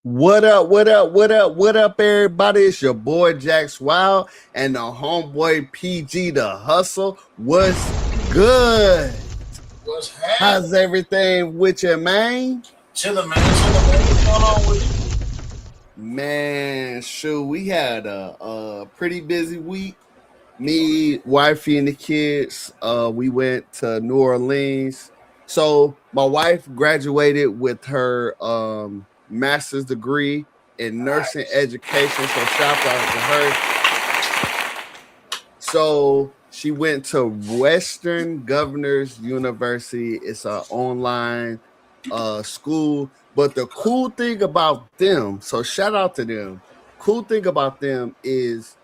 What up, what up, what up, what up, everybody? It's your boy Jax Wild and the homeboy PG the Hustle. What's good? What's happening? How's everything with you, man? Chilling, man. What's going on with you? Man, shoot, we had a pretty busy week. Me, wifey, and the kids, we went to New Orleans. So my wife graduated with her master's degree in nursing Nice. education. So shout out to her. So she went to Western Governors University. It's an online school. But the cool thing about them, so shout out to them. Cool thing about them is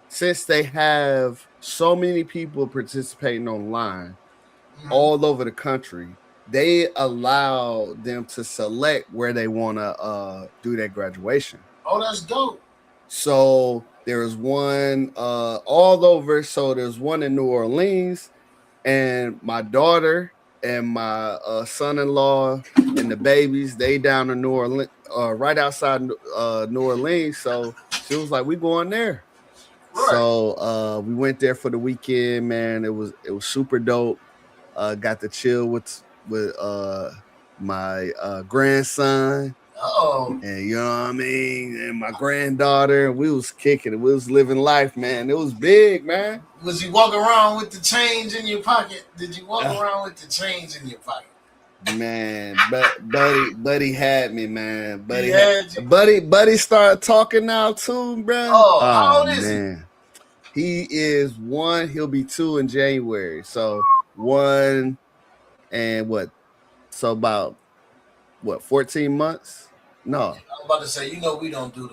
since they have so many people participating online all over the country, they allow them to select where they want to do their graduation. Oh, that's dope. So there's one all over. So there's one in New Orleans, and my daughter and my son-in-law and the babies, they down in New Orleans, right outside New Orleans. So she was like, "We going there." Right. So we went there for the weekend, man. It was super dope. Got to chill with my grandson, Oh, and you know what I mean, and my granddaughter. We was kicking it. We was living life, man. It was big, man. was you walking around with the change in your pocket? Did you walk around with the change in your pocket? Man, buddy had me, man. Buddy Buddy started talking now too, bro. Oh, how old is he? He is 1. He'll be 2 in January. So 1 and what? So about 14 months? No. I'm about to say, we don't do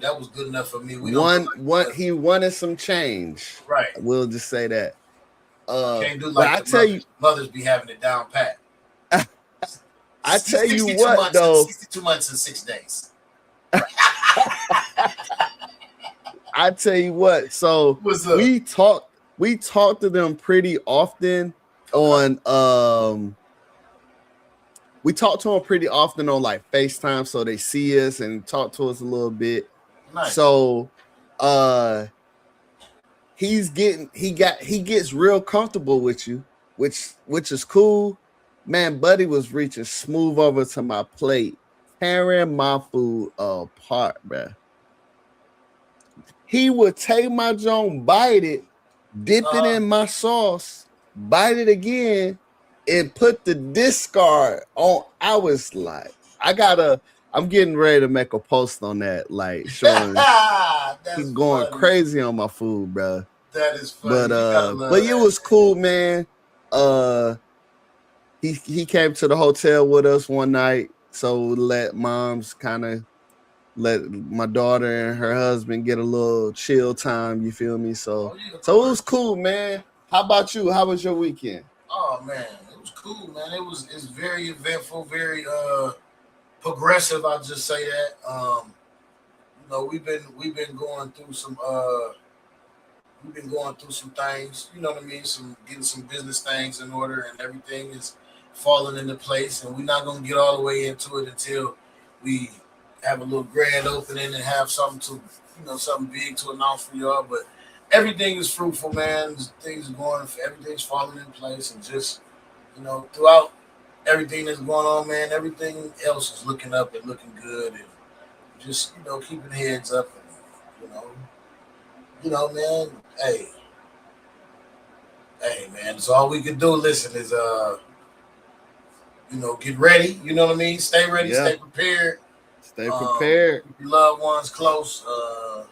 that was good enough for me. He wanted some change. Right. We'll just say that. Can't do like I tell you, mothers be having it down pat. I tell you what, though. 62 months and 6 days. I tell you what. So we talked to them pretty often on we talk to them pretty often on like FaceTime, so they see us and talk to us a little bit. Nice. So he gets real comfortable with you, which is cool. Man, buddy was reaching smooth over to my plate, tearing my food apart, bro. He would take my junk, bite it, dip it in my sauce, bite it again, and put the discard on. I was like, I'm getting ready to make a post on that, like showing he's going crazy on my food, bro. That is funny. But it was cool, man. He came to the hotel with us one night, so let moms kind of let my daughter and her husband get a little chill time. You feel me? So it was cool, man. How about you? How was your weekend? Oh man, it was cool, man. It's very eventful, very progressive. I'll just say that. We've been going through some things. You know what I mean? Getting some business things in order, and everything is falling into place. And we're not gonna get all the way into it until we have a little grand opening and have something big to announce for y'all. But everything is fruitful, man. Everything's falling in place, and just throughout everything that's going on, man, everything else is looking up and looking good, and just keeping heads up, and man. Hey, man. So all we can do, listen, is get ready. You know what I mean? Stay ready, stay prepared. Stay prepared. Keep your loved ones close, and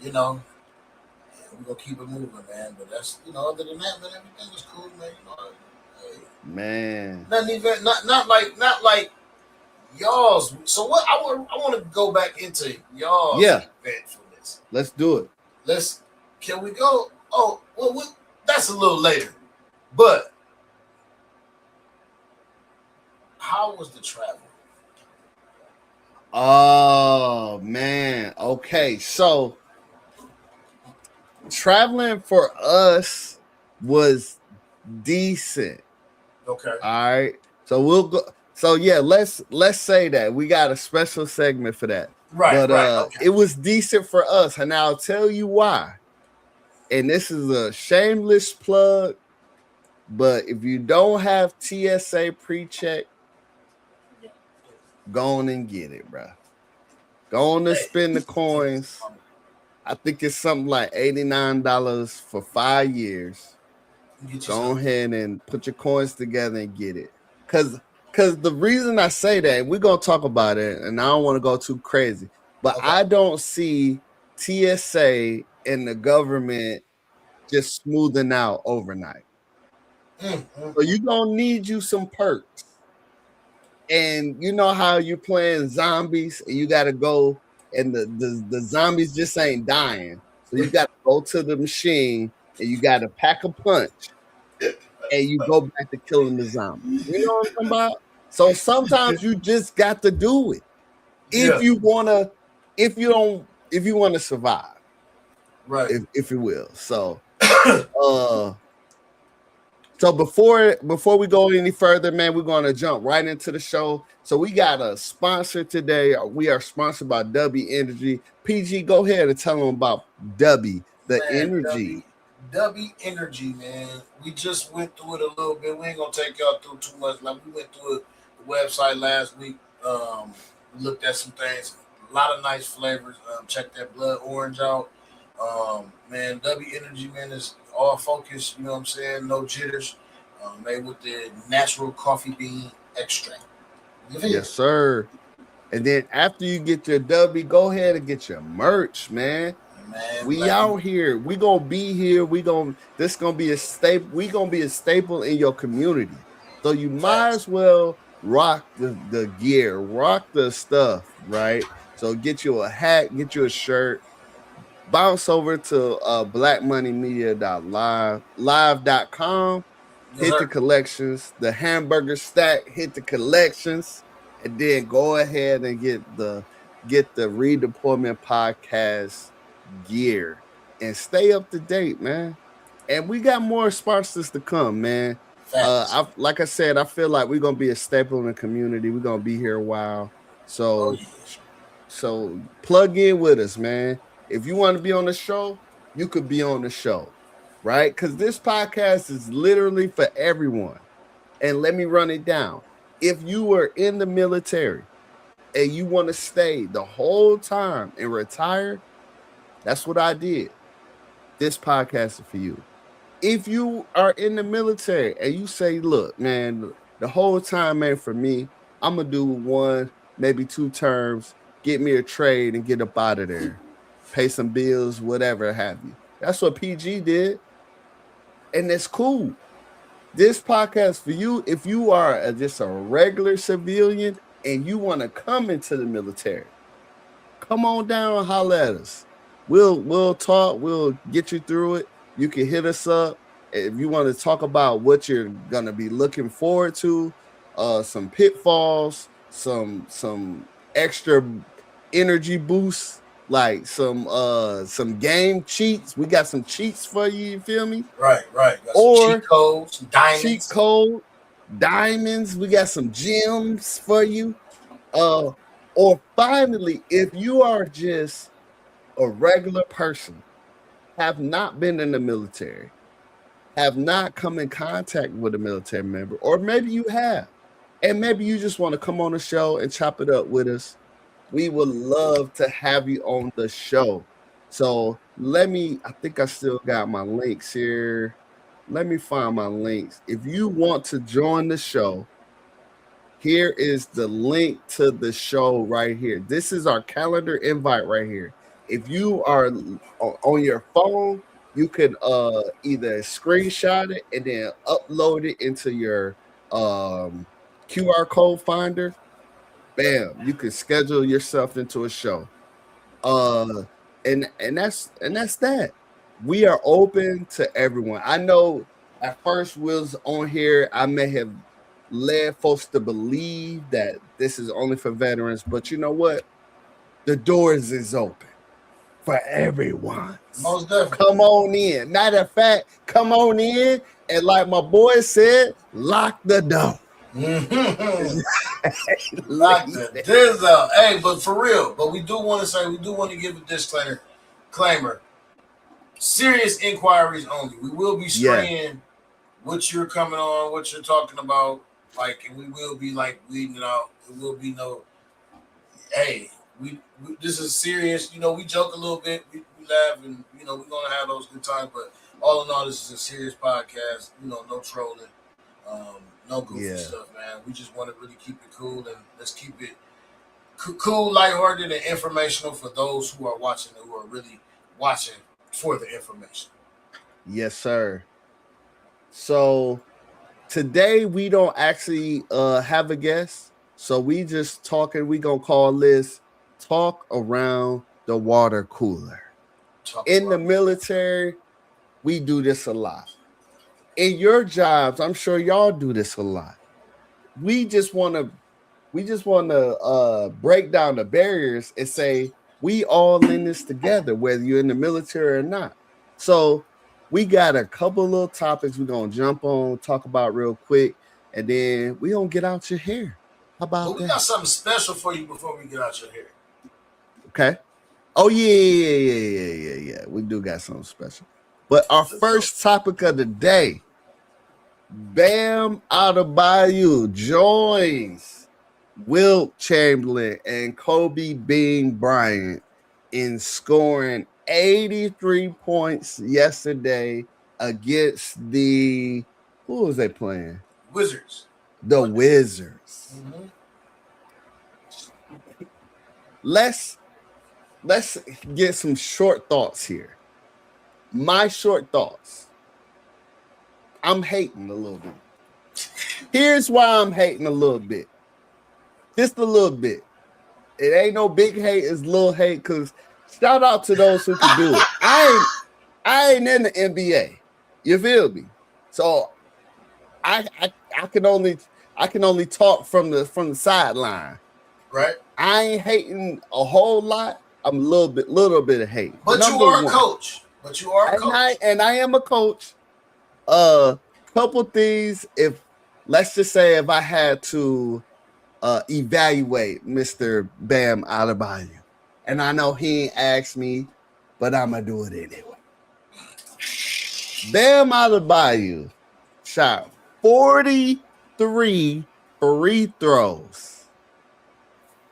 we're gonna keep it moving, man. But that's other than that, man, everything was cool, man. Man. Nothing even not like y'all's. So what I want to go back into y'all's eventfulness. Let's do it. Can we go? Oh, well, that's a little later. But how was the travel? Oh man. Okay, so traveling for us was decent. Okay. All right. So we'll go. So yeah, let's say that we got a special segment for that. Right, But right, okay. it was decent for us, and I'll tell you why. And this is a shameless plug, but if you don't have TSA pre-check, go on and get it, bro. Go on and spend the coins. I think it's something like $89 for 5 years. Go ahead and put your coins together and get it. Cause the reason I say that, we're gonna talk about it, and I don't want to go too crazy, but I don't see TSA and the government just smoothing out overnight. So you're gonna need you some perks. And you know how you're playing zombies and you gotta go, and the zombies just ain't dying. So you gotta go to the machine and you gotta pack a punch and you go back to killing the zombies. You know what I'm talking about? So sometimes you just got to do it if you wanna, if you wanna survive, right? If you will. So, so before we go any further, man, we're gonna jump right into the show. So we got a sponsor today. We are sponsored by W Energy. PG, go ahead and tell them about W, the energy. W Energy, man. We just went through it a little bit. We ain't gonna take y'all through too much. Like, we went through the website last week. Looked at some things. A lot of nice flavors. Check that blood orange out. Man, W Energy, man, is all focused. You know what I'm saying? No jitters. Made with the natural coffee bean extract. Yes, sir. And then after you get your W, go ahead and get your merch, man. We out here. We gonna be here. This gonna be a staple. We gonna be a staple in your community. So you might as well rock the gear, rock the stuff, right? So get you a hat, get you a shirt, bounce over to blackmoneymedia.live.com, hit the collections, the hamburger stack, hit the collections, and then go ahead and get the Redeployment Podcast gear and stay up to date, man. And we got more sponsors to come, man. Like I said, I feel like we're gonna be a staple in the community. We're gonna be here a while. So plug in with us, man. If you want to be on the show, you could be on the show, right? Because this podcast is literally for everyone. And let me run it down. If you were in the military and you want to stay the whole time and retire, that's what I did. This podcast is for you. If you are in the military and you say, look, man, the whole time ain't for me, I'm going to do 1, maybe 2 terms, get me a trade and get up out of there. Pay some bills, whatever have you. That's what PG did. And it's cool. This podcast for you, if you are just a regular civilian and you want to come into the military, come on down and holler at us. We'll talk. We'll get you through it. You can hit us up if you want to talk about what you're gonna be looking forward to, some pitfalls, some extra energy boosts, like some game cheats. We got some cheats for you. You feel me? Right. Got or cheat codes, some diamonds. Cheat code, diamonds. We got some gems for you. Or finally, if you are just a regular person, have not been in the military, have not come in contact with a military member, or maybe you have, and maybe you just want to come on the show and chop it up with us, we would love to have you on the show. So I think I still got my links here. Let me find my links. If you want to join the show, here is the link to the show right here. This is our calendar invite right here. If you are on your phone, you can either screenshot it and then upload it into your QR code finder. Bam, you can schedule yourself into a show. And that's that. We are open to everyone. I know at first we was on here, I may have led folks to believe that this is only for veterans, but you know what? The doors is open for everyone. Most definitely. Come on in. Matter of fact, come on in, and like my boy said, lock the door. Knock the diz out. Hey, but for real, but we do want to give a disclaimer. Serious inquiries only. We will be screening what you're coming on, what you're talking about, like, and we will be like weeding it out. It will be no, hey, we this is serious. You know, we joke a little bit, we laugh, and you know, we're gonna have those good times. But all in all, this is a serious podcast. You know, no trolling, no goofy stuff, man. We just want to really keep it cool, and let's keep it cool, lighthearted, and informational for those who are watching, who are really watching for the information. Yes, sir. So today we don't actually have a guest, so we just talking. We gonna call this "Talk Around the Water Cooler." In the military, we do this a lot. In your jobs, I'm sure y'all do this a lot. We just want to break down the barriers and say we all in this together, whether you're in the military or not. So we got a couple little topics we're gonna jump on, talk about real quick, and then we gonna get out your hair. How about that? We got something special for you before we get out your hair. Okay. Oh yeah. We do got something special. But our first topic of the day, Bam Adebayo joins Wilt Chamberlain and Kobe Bean Bryant in scoring 83 points yesterday against the, who was they playing? Wizards. The Wizards. Mm-hmm. Let's get some short thoughts here. My short thoughts. I'm hating a little bit. Here's why I'm hating a little bit. Just a little bit. It ain't no big hate, it's little hate, because shout out to those who can do it. I ain't in the NBA. You feel me? So I can only talk from the sideline. Right. I ain't hating a whole lot. I'm a little bit of hate. But you are a coach. And I am a coach. Couple things. Let's just say if I had to evaluate Mr. Bam Adebayo, and I know he ain't asked me, but I'm gonna do it anyway. Bam Adebayo shot 43 free throws.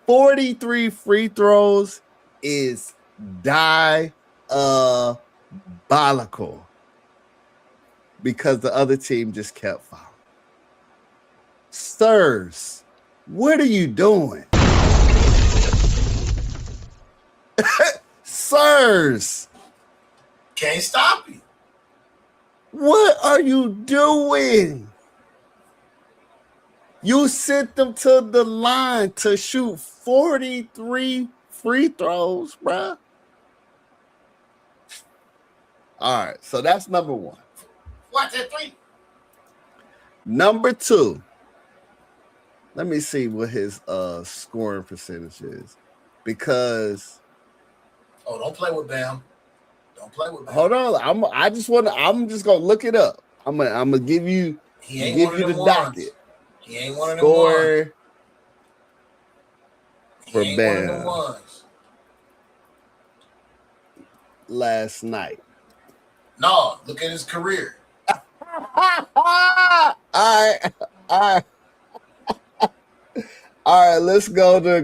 43 free throws is diabolical because the other team just kept fouling. Sirs, what are you doing? Sirs, can't stop you. What are you doing? You sent them to the line to shoot 43 free throws, bruh. All right, so that's number one. What's that three? Number two. Let me see what his scoring percentage is, because. Oh, don't play with Bam. Don't play with Bam. Hold on, I'm just gonna look it up. I'm gonna give you. He ain't give you the docket. He ain't one of them ones. For he ain't Bam. One of them ones. Last night. No, look at his career. All right. Let's go to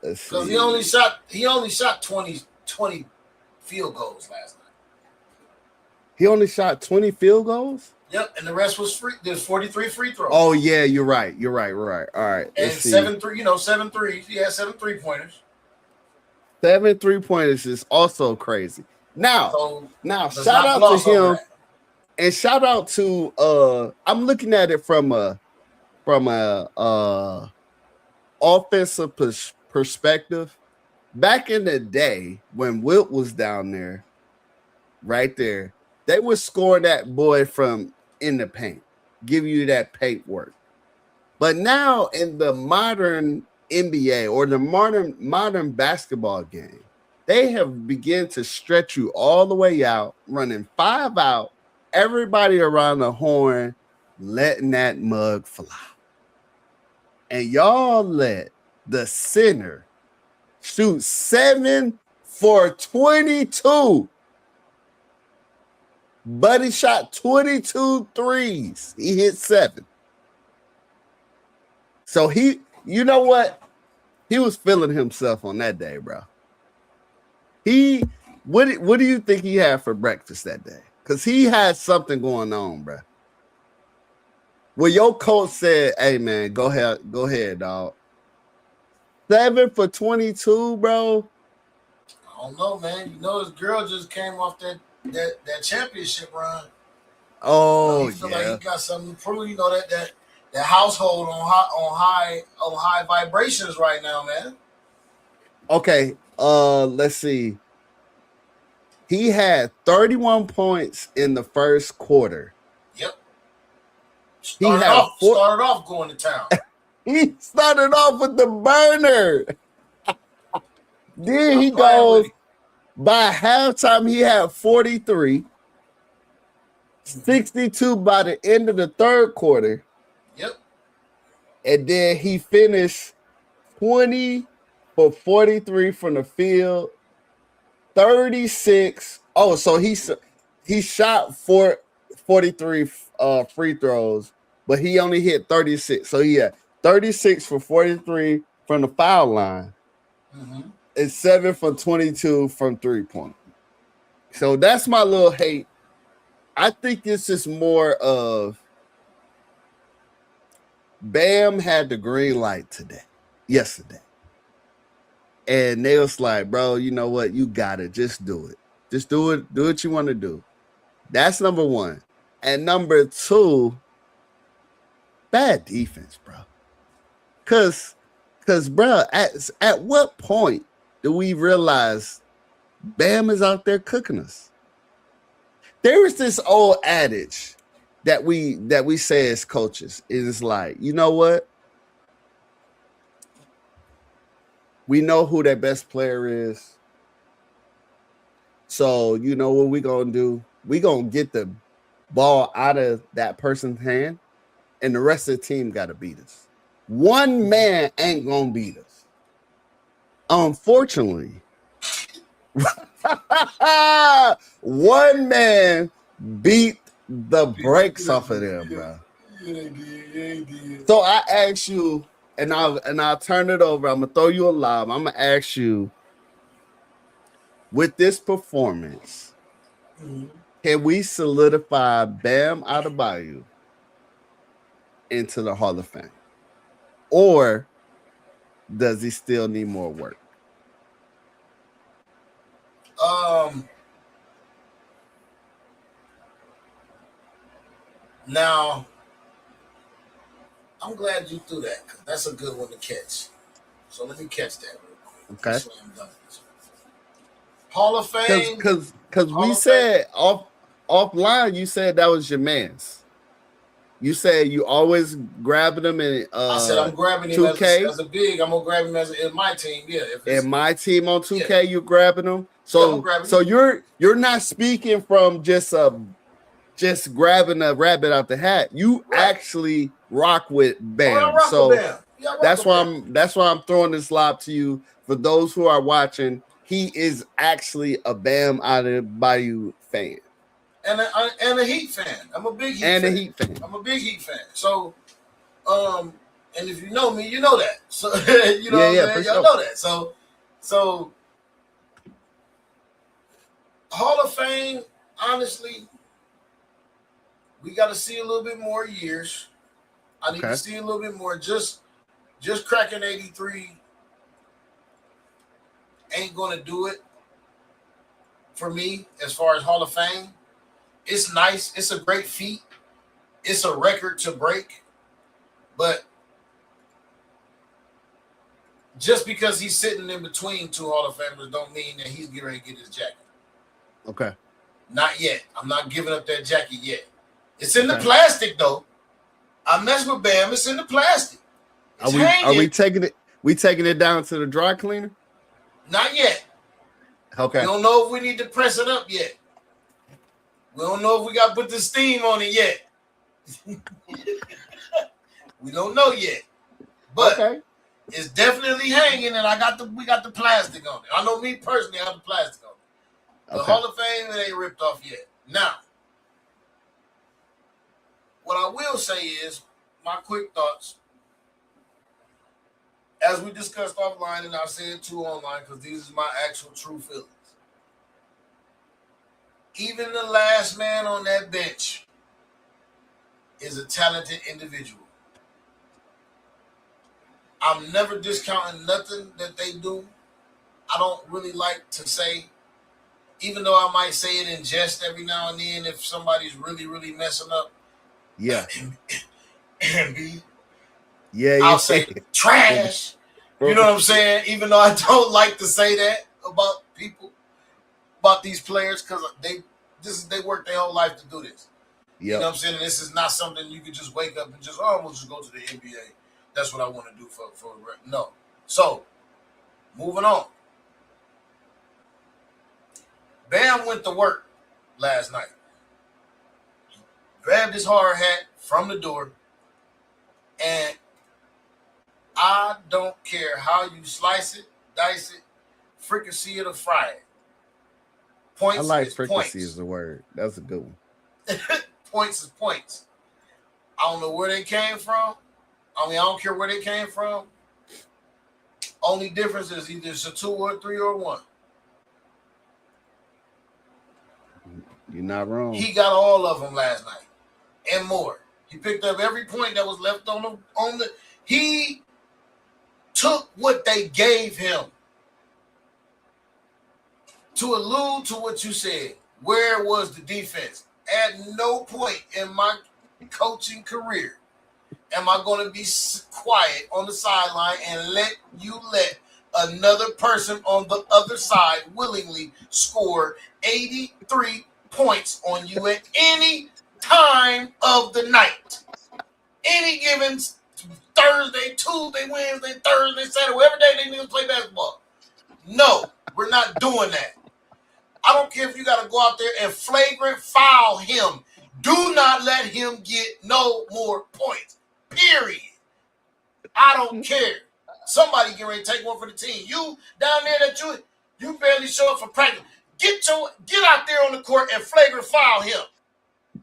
because he only shot 20 field goals last night. He only shot 20 field goals? Yep, and the rest was free. There's 43 free throws. Oh yeah, you're right. All right. And 7 threes. He had 7 3-pointers. 7 3-pointers is also crazy. Now shout out to him and shout out to I'm looking at it from a offensive perspective. Back in the day when Wilt was down there, right there, they would score that boy from in the paint, give you that paint work. But now in the modern NBA or the modern basketball game, they have begun to stretch you all the way out, running 5 out, everybody around the horn, letting that mug fly. And y'all let the center shoot 7 for 22. Buddy shot 22 threes. He hit 7. So you know what? He was feeling himself on that day, bro. What do you think he had for breakfast that day? Because he had something going on, bro. Well, your coach said, hey, man, go ahead, dog. 7 for 22, bro. I don't know, man. You know, his girl just came off that championship run. Oh, he feel like he got something to prove. You know that household on high vibrations right now, man. Okay, let's see. He had 31 points in the first quarter. Yep. Started off going to town. He started off with the burner. Then he goes, by halftime, he had 43. 62 by the end of the third quarter. Yep. And then he finished 20 for 43 from the field. 36. Oh, so he shot 43 free throws, but he only hit 36. So he had 36 for 43 from the foul line. Mm-hmm. And 7 for 22 from 3-point. So that's my little hate. I think this is more of Bam had the green light yesterday. And they was like, bro, you know what? You got it. Just do it. Just do it. Do what you want to do. That's number one. And number two, bad defense, bro. Because bro, at what point do we realize Bam is out there cooking us? There is this old adage that we say as coaches. It's like, you know what? We know who their best player is. So, you know what we're going to do? We're going to get the ball out of that person's hand, and the rest of the team got to beat us. One man ain't going to beat us. Unfortunately, one man beat the brakes off of them, bro. So I ask you, and I'll turn it over. I'm gonna throw you a lob. I'm gonna ask you, with this performance, can we solidify Bam Adebayo into the Hall of Fame, or does he still need more work? Now, I'm glad you threw that, because that's a good one to catch. So let me catch that real quick. Okay. Hall of Fame. Because we said offline, you said that was your man's. You said you always grabbing them in. I said I'm grabbing him 2K. as a big. I'm gonna grab him in my team. Yeah. In my team on 2K, you're grabbing them. So you're not speaking from just grabbing a rabbit out the hat. You actually rock with Bam. That's why I'm throwing this lob to you. For those who are watching, he is actually a Bam Adebayo fan. And a Heat fan. I'm a big Heat fan. I'm a big Heat fan. So, and if you know me, you know that. So you know what I'm saying? Y'all know that. So Hall of Fame, honestly, we got to see a little bit more years. I need to see a little bit more. Just cracking 83 ain't going to do it for me as far as Hall of Fame. It's nice. It's a great feat. It's a record to break. But just because he's sitting in between two Hall of Famers don't mean that he's getting ready to get his jacket. Okay. Not yet. I'm not giving up that jacket yet. It's in the plastic, though. I mess with Bam. It's in the plastic. Are we taking it? We taking it down to the dry cleaner? Not yet. Okay. We don't know if we need to press it up yet. We don't know if we got to put the steam on it yet. We don't know yet, but Okay. it's definitely hanging, and we got the plastic on it. I know me personally, I have the plastic on it. The Okay. Hall of Fame, it ain't ripped off yet. Now, what I will say is my quick thoughts. As we discussed offline, and I'll say it too online because these are my actual true feelings. Even the last man on that bench is a talented individual. I'm never discounting nothing that they do. I don't really like to say, even though I might say it in jest every now and then if somebody's really, really messing up. Yeah. Yeah. I'll say trash. You know what I'm saying? Even though I don't like to say that about people, about these players, because they work their whole life to do this. Yep. You know what I'm saying? And this is not something you can just wake up and just, I'm gonna just go to the NBA. That's what I want to do for no. So, moving on. Bam went to work last night. He grabbed his hard hat from the door, and I don't care how you slice it, dice it, fricassee it, or fry it. Points. I like fricassee is the word. That's a good one. Points is points. I don't know where they came from. I don't care where they came from. Only difference is either it's a 2 or a 3 or a 1. You're not wrong. He got all of them last night and more. He picked up every point that was left on the. He took what they gave him. To allude to what you said, where was the defense? At no point in my coaching career am I going to be quiet on the sideline and let another person on the other side willingly score 83 points on you at any time of the night. Any given Thursday, Tuesday, Wednesday, Thursday, Saturday, whatever day they need to play basketball. No, we're not doing that. I don't care if you got to go out there and flagrant foul him. Do not let him get no more points. Period. I don't care. Somebody get ready to take one for the team. You down there that you barely show up for practice. Get out there on the court and flagrant foul him.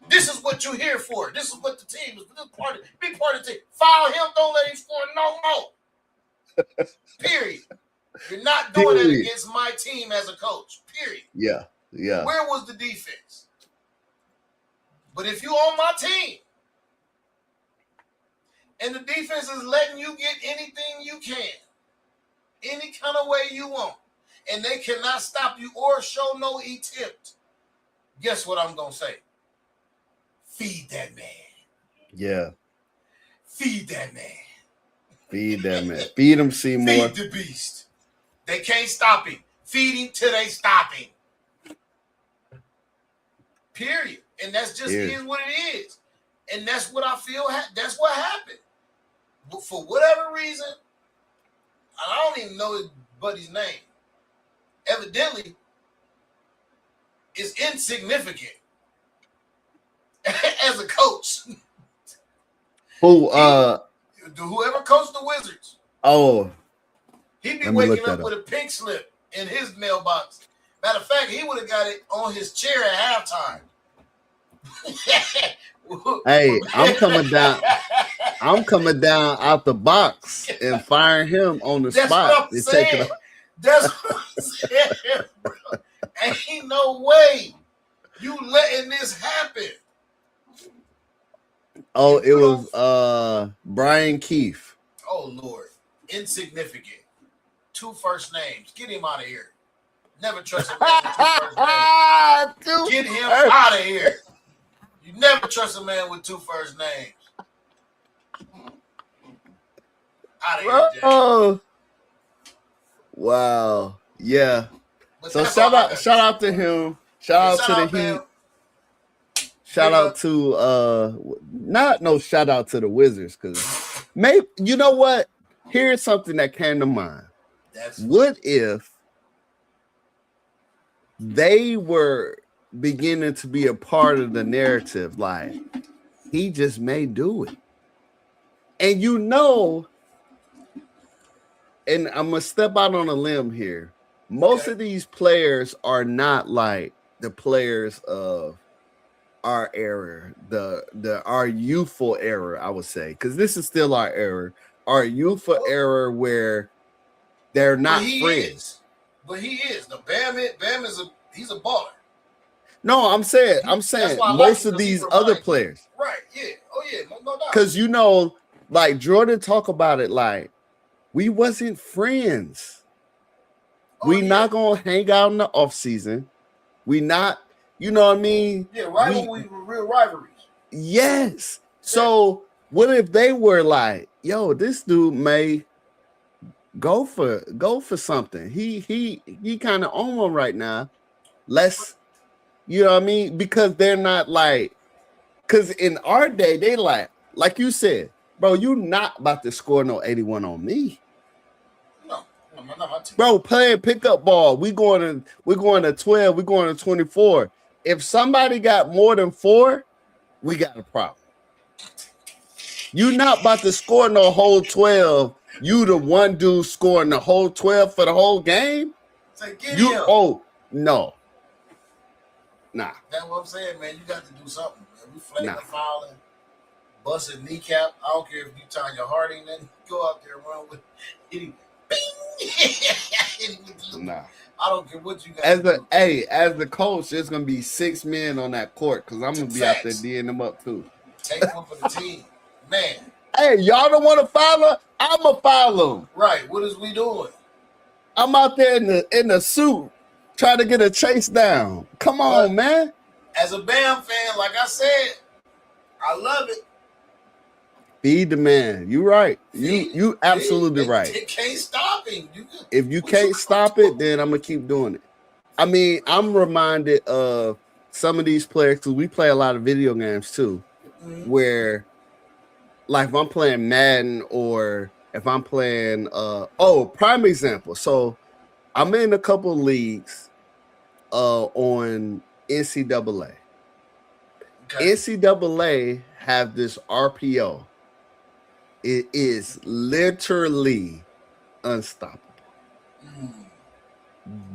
This is what you're here for. This is what the team is. Be part of the team. Foul him. Don't let him score no more. Period. You're not doing it against my team as a coach. Period. Yeah. Where was the defense? But if you on my team and the defense is letting you get anything you can, any kind of way you want, and they cannot stop you or show no attempt, guess what I'm going to say? Feed that man. Yeah. Feed that man. Feed that man. Feed him, Seymour. Feed the beast. They can't stop him. Feed him till they stop him. Period. And that's just is what it is. And that's what I feel. That's what happened. But for whatever reason, I don't even know his buddy's name. Evidently, it's insignificant as a coach. Whoever coached the Wizards. Oh. He'd be waking up with a pink slip in his mailbox. Matter of fact, he would have got it on his chair at halftime. Hey, I'm coming down out the box and firing him on the spot. That's what I'm saying, bro. Ain't no way you letting this happen. Oh, it was Brian Keefe. Oh, Lord. Insignificant. 2 first names. Get him out of here. Never trust a man with 2 first names. Get him out of here. You never trust a man with 2 first names. Out of here, Jack. Oh. Wow. Yeah. But so shout out to him. Shout out to the Heat. Shout out to shout out to the Wizards, because maybe you know what? Here's something that came to mind. What if they were beginning to be a part of the narrative? Like, he just may do it. And you know, and I'm gonna step out on a limb here. Most of these players are not like the players of our era, our youthful era, I would say, because this is still our era, our youthful era where they're not friends. But he is. The Bam is he's a baller. No, I'm saying most of these other players. Right, yeah. Oh yeah, no doubt. Because you know, like Jordan talk about it like we wasn't friends. We not gonna hang out in the off season. We not, you know what I mean? Yeah, we were real rivalries. Yes. So what if they were like, yo, this dude may go for something. He kind of on one right now. Let's, you know what I mean? Because they're not like, because in our day, they like you said, bro, you not about to score no 81 on me. Bro, playing pickup ball. We're going to 12. We're going to 24. If somebody got more than 4, we got a problem. You not about to score no whole 12. You the one dude scoring the whole 12 for the whole game? No. Nah. That's what I'm saying, man. You got to do something, man. We flagging, fouling, busting kneecap. I don't care if you tie your heart in, then go out there and run with it. Nah. I don't care what you got. As the coach, there's gonna be 6 men on that court because I'm gonna be out there D'ing them up too. Take one for the team, man. Hey, y'all don't want to follow? I'ma follow them. Right. What is we doing? I'm out there in the suit trying to get a chase down. Come on, man. As a Bam fan, like I said, I love it. Feed the man. You right. You absolutely right. You can't stop him. If you can't stop it, then I'm gonna keep doing it. I mean, I'm reminded of some of these players because we play a lot of video games too, where like if I'm playing Madden or if I'm playing prime example. So I'm in a couple of leagues on NCAA. Okay. NCAA have this RPO. It is literally unstoppable.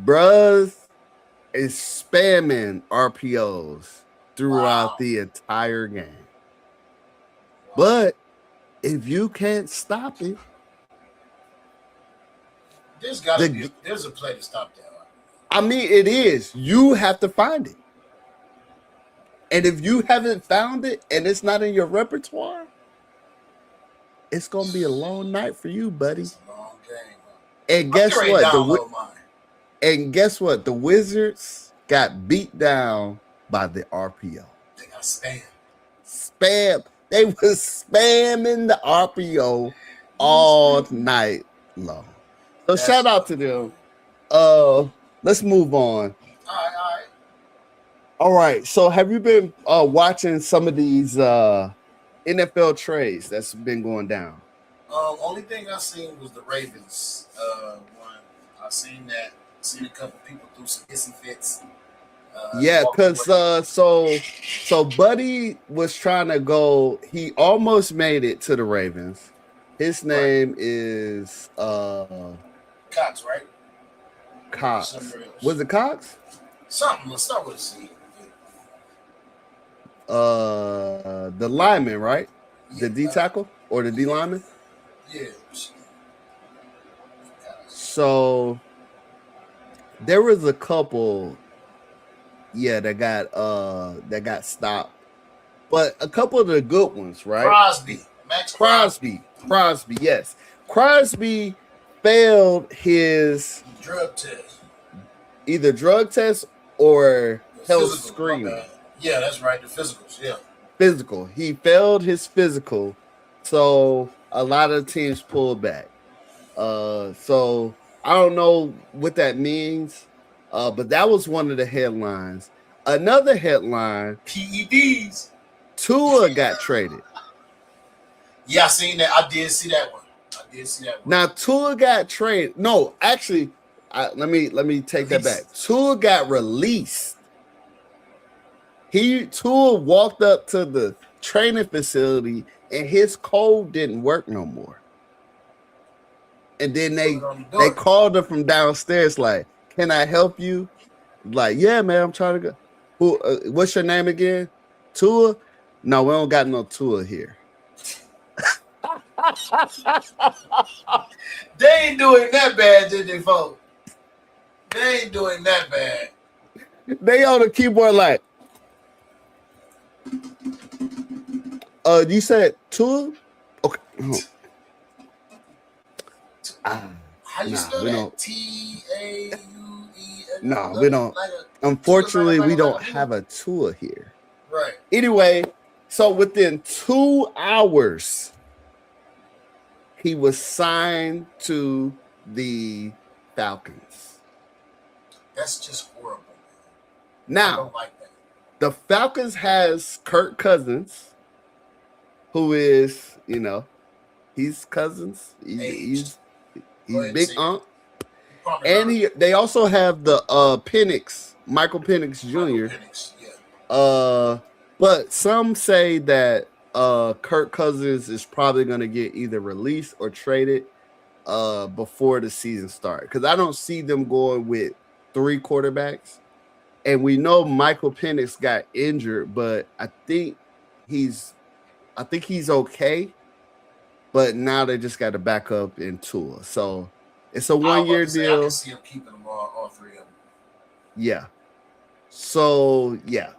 Bruh is spamming RPOs throughout the entire game. But if you can't stop it, there's a play to stop that. I mean, it is. You have to find it. And if you haven't found it and it's not in your repertoire, it's gonna be a long night for you, buddy. It's a long game. And guess what? The Wizards got beat down by the RPO. They got spammed. They was spamming the RPO all night long. So shout out to them. Let's move on. All right. So have you been watching some of these NFL trades that's been going down? Only thing I seen was the Ravens one. I seen a couple people do some hissy fits. Because so Buddy was trying to go. He almost made it to the Ravens. His name is Cox, right? Cox. Was it Cox? Something. Let's start with a C. The lineman, right? The D tackle or the D lineman? Yeah. So there was a couple, that got stopped, but a couple of the good ones, right? Crosby, yes. Crosby failed his either drug test or health screening. Yeah, that's right. The physicals, yeah. Physical. He failed his physical, so a lot of teams pulled back. So I don't know what that means, but that was one of the headlines. Another headline: PEDs. Tua got traded. Yeah, I seen that. I did see that one. Now Tua got traded. No, actually, let me take that back. Tua got released. Tua walked up to training facility, and his code didn't work no more. And then they called her from downstairs, like, "Can I help you?" Like, "Yeah, man, I'm trying to go." Who? What's your name again? Tua? No, we don't got no Tua here. They ain't doing that bad, did they, folks? They ain't doing that bad. They on the keyboard like, you said Tua? Okay. How you spell that? T-A-U-E. No, we don't. Unfortunately, we don't have a Tua here. Right. Anyway, so within 2 hours, he was signed to the Falcons. That's just horrible. Now, I don't like that. The Falcons has Kirk Cousins, who is, he's Cousins. He's big Unc. And they also have the Michael Penix Jr. But some say that Kirk Cousins is probably going to get either released or traded before the season starts. Because I don't see them going with 3 quarterbacks. And we know Michael Penix got injured, but I think he's okay. But now they just got to back up in Tua. So it's a 1-year deal. I can see them keeping them all 3 of them. Yeah. So, yeah.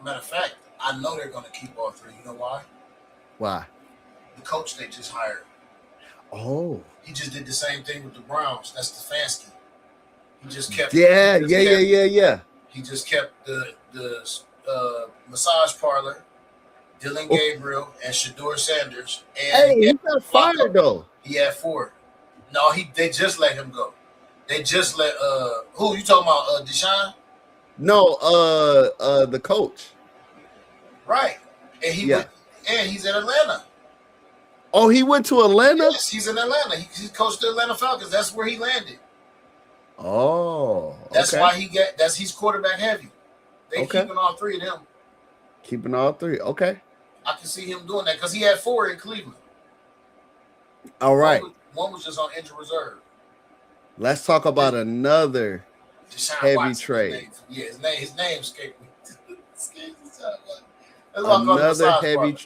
Matter of fact, I know they're going to keep all 3. You know why? Why? The coach they just hired. Oh. He just did the same thing with the Browns. That's Stefanski. He just kept. Yeah. He just kept the massage parlor, Dylan Gabriel, and Shador Sanders. And he got fired though. He had 4. No, they just let him go. They just let who you talking about? Deshaun? No, the coach. Right, and he's in Atlanta. Oh, he went to Atlanta? Yes, he's in Atlanta. He coached the Atlanta Falcons. That's where he landed. Oh, that's why he's quarterback heavy. They keeping all 3 of them. Keeping all 3. Okay. I can see him doing that because he had 4 in Cleveland. All right. One was just on injured reserve. Let's talk about another heavy trade. His name escaped me. Another heavy.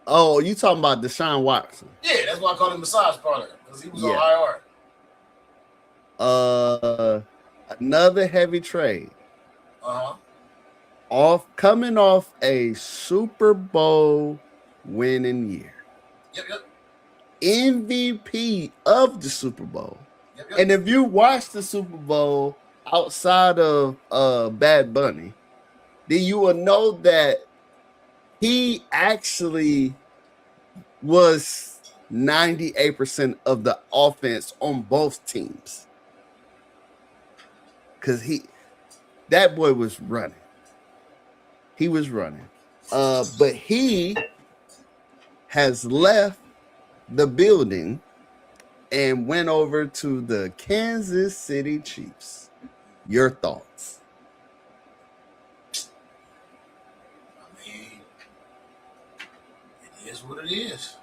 Oh, you talking about Deshaun Watson? Yeah, that's why I called him massage parlor because he was on IR. Another heavy trade. Coming off a Super Bowl winning year. Yep. MVP of the Super Bowl. Yep. And if you watch the Super Bowl outside of Bad Bunny, then you will know that he actually was 98% of the offense on both teams. Because that boy was running. He was running. But he has left the building and went over to the Kansas City Chiefs. Your thoughts? I mean, it is what it is.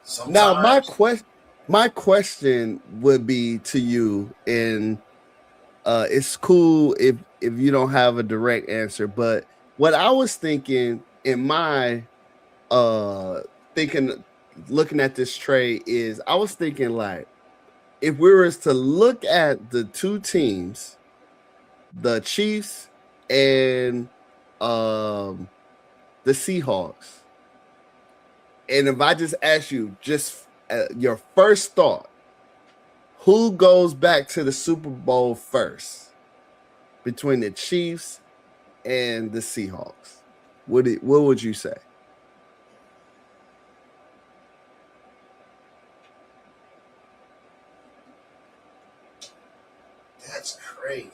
Sometimes. Now, my question would be to you, and it's cool if you don't have a direct answer, but what I was thinking in my looking at this trade is I was thinking like if we were to look at the 2 teams, the Chiefs and the Seahawks, and if I just ask you just your first thought, who goes back to the Super Bowl first between the Chiefs and the Seahawks? What would you say? That's crazy.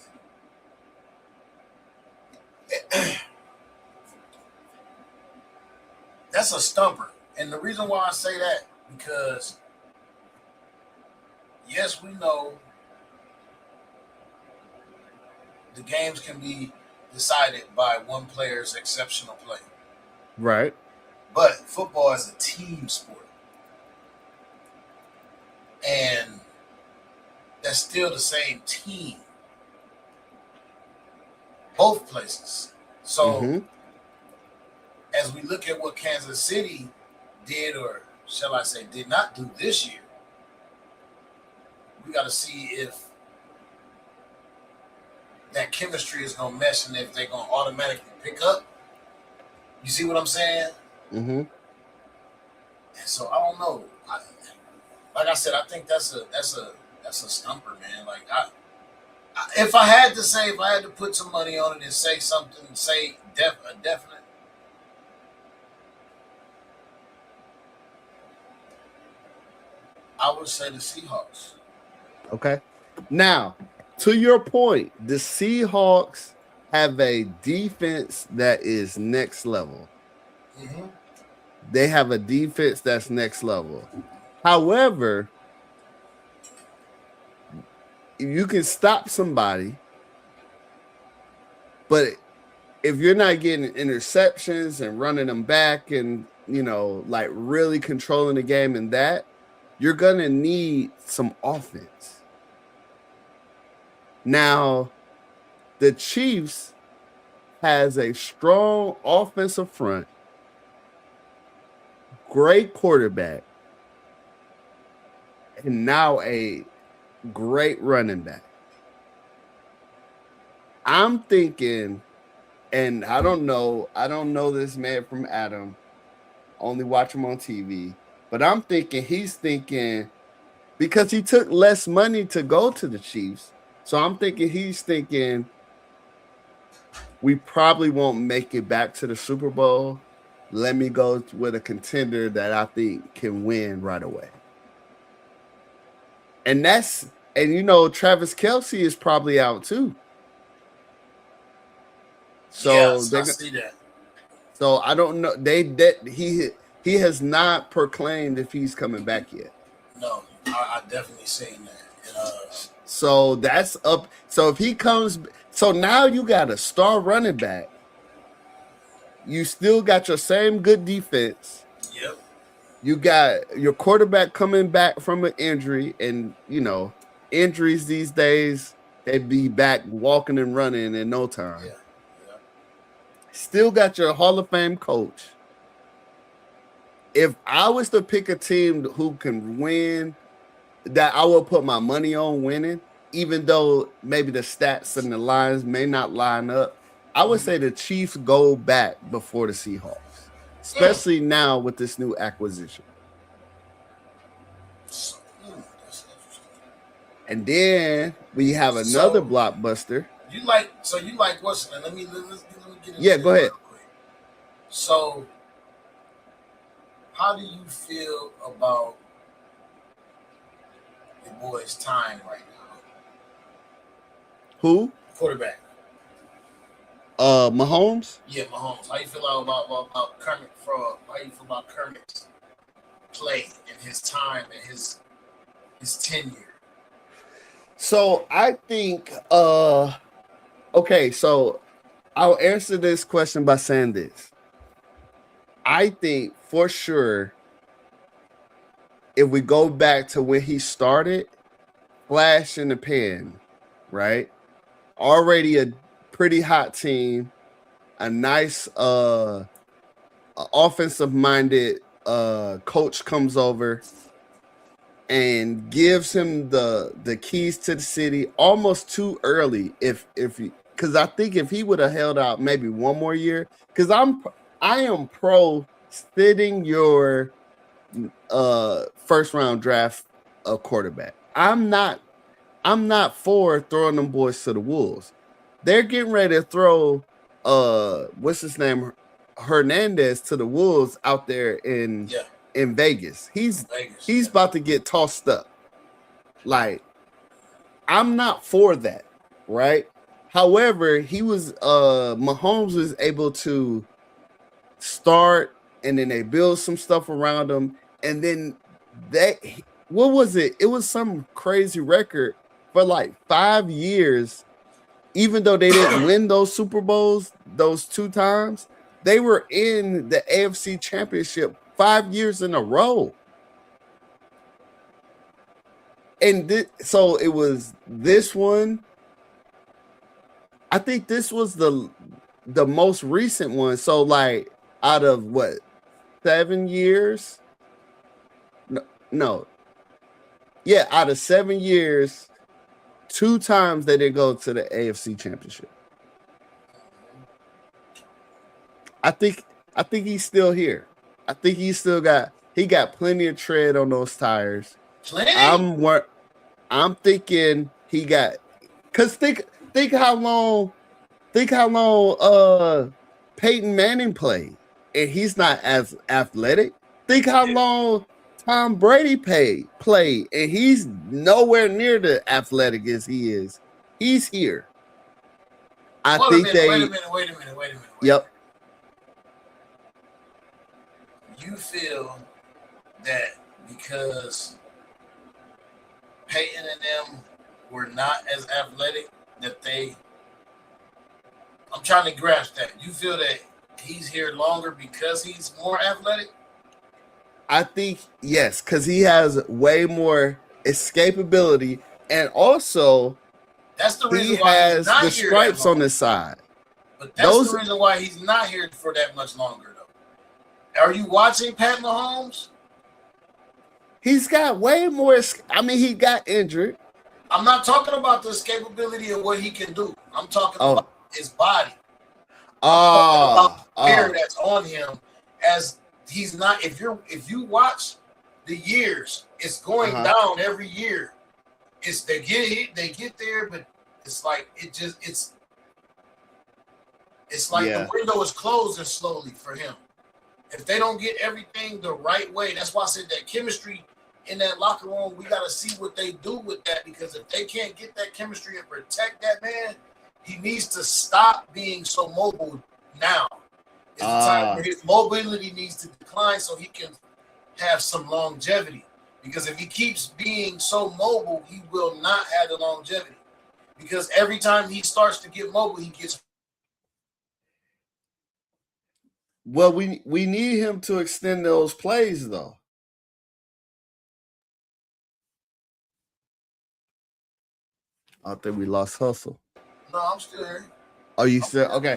That's a stumper. And the reason why I say that, because yes, we know the games can be decided by one player's exceptional play. Right. But football is a team sport, and that's still the same team, both places. So Mm-hmm. as we look at what Kansas City did, or shall I say, did not do this year, we got to see if that chemistry is going to mesh and if they're going to automatically pick up. You see what I'm saying? Mm-hmm. And so I don't know. Like I said, I think that's a stumper, man. Like if I had to say, if I had to put some money on it and say something, say a definite, I would say the Seahawks. Okay. Now, to your point, the Seahawks have a defense that is next level. Mm-hmm. They have a defense that's next level. However, you can stop somebody, but if you're not getting interceptions and running them back and, like really controlling the game and that, you're going to need some offense. Now, the Chiefs has a strong offensive front, great quarterback, and now a great running back. I'm thinking, and I don't know this man from Adam, only watch him on TV, but I'm thinking he's thinking because he took less money to go to the Chiefs. So I'm thinking he's thinking we probably won't make it back to the Super Bowl. Let me go with a contender that I think can win right away. And Travis Kelce is probably out too. So yes, I see that. So I don't know. He has not proclaimed if he's coming back yet. No, I definitely seen that. So that's up. So if he comes, so now you got a star running back. You still got your same good defense. Yep. You got your quarterback coming back from an injury, and injuries these days, they'd be back walking and running in no time. Yeah. Still got your Hall of Fame coach. If I was to pick a team who can win, that I will put my money on winning, even though maybe the stats and the lines may not line up, I would say the Chiefs go back before the Seahawks, especially now with this new acquisition. That's interesting. And then we have another blockbuster. You like what's let me get into Yeah, go ahead. Quick. So how do you feel about your boy's time right now? Who? Quarterback. Mahomes? Yeah, Mahomes. How you feel about Kermit Frog? How you feel about Kermit's play and his time and his tenure? So I think okay, so I'll answer this question by saying this. I think for sure, if we go back to when he started, flash in the pan, right? Already a pretty hot team, a nice offensive minded coach comes over and gives him the keys to the city almost too early. Because I think if he would have held out maybe one more year, because I am pro sitting your first round draft quarterback. I'm not for throwing them boys to the wolves. They're getting ready to throw what's his name, Hernandez, to the wolves out there in Vegas. He's about to get tossed up. Like, I'm not for that, right? However, Mahomes was able to start, and then they build some stuff around him, and then what was it? It was some crazy record for like 5 years. Even though they didn't win those Super Bowls those 2 times, they were in the AFC Championship 5 years in a row. And so it was this one. I think this was the most recent one. So like out of what 7 years? No. Yeah, out of 7 years, 2 times they didn't go to the AFC Championship. I think he's still here. I think he got plenty of tread on those tires. Plenty? I'm thinking he got, cause think how long Peyton Manning played, and he's not as athletic. Think how long Tom Brady played, and he's nowhere near the athletic as he is. He's here. Wait a minute. Yep. You feel that because Peyton and them were not as athletic that I'm trying to grasp that. You feel that he's here longer because he's more athletic? I think yes, because he has way more escapability, and also that's the reason he why has he's not the here stripes that long. on his side. But that's the reason why he's not here for that much longer, though. Are you watching Pat Mahomes? He's got way more. I mean, he got injured. I'm not talking about the escapability of what he can do. I'm talking about his body. About the hair that's on him, as he's not. If you watch the years, it's going down every year. They get there, but it's like it's like the window is closing slowly for him. If they don't get everything the right way, that's why I said that chemistry in that locker room, we got to see what they do with that, because if they can't get that chemistry and protect that man, he needs to stop being so mobile now. It's the time where his mobility needs to decline so he can have some longevity. Because if he keeps being so mobile, he will not have the longevity. Because every time he starts to get mobile, he gets. Well, we need him to extend those plays, though. I think we lost Hustle. No, I'm still here. Oh, you still okay?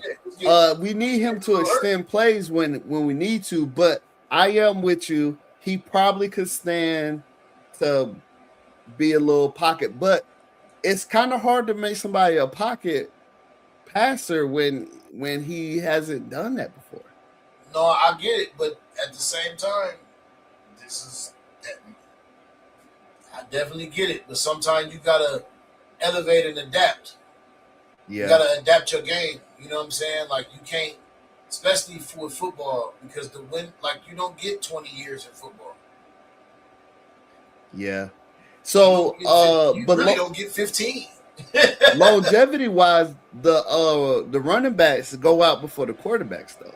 We need him to extend plays when we need to, but I am with you. He probably could stand to be a little pocket, but it's kind of hard to make somebody a pocket passer when he hasn't done that before. No, I get it, but at the same time, I definitely get it. But sometimes you gotta elevate and adapt. Yeah. You gotta adapt your game. You know what I'm saying? Like you can't, especially for football, because you don't get 20 years in football. Yeah. So you really don't get 15. Longevity wise, the running backs go out before the quarterbacks, though.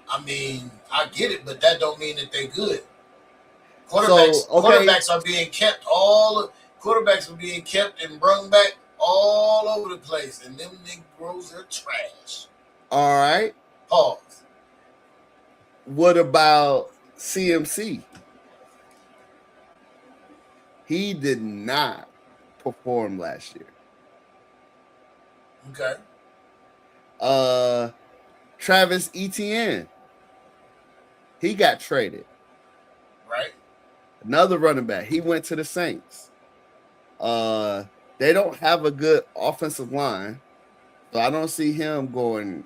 I mean, I get it, but that don't mean that they're good. Quarterbacks are being kept quarterbacks are being kept and brung back all over the place, and them Negroes are trash. All right. Pause. What about CMC? He did not perform last year. Okay. Travis Etienne. He got traded. Right. Another running back. He went to the Saints. They don't have a good offensive line, so I don't see him going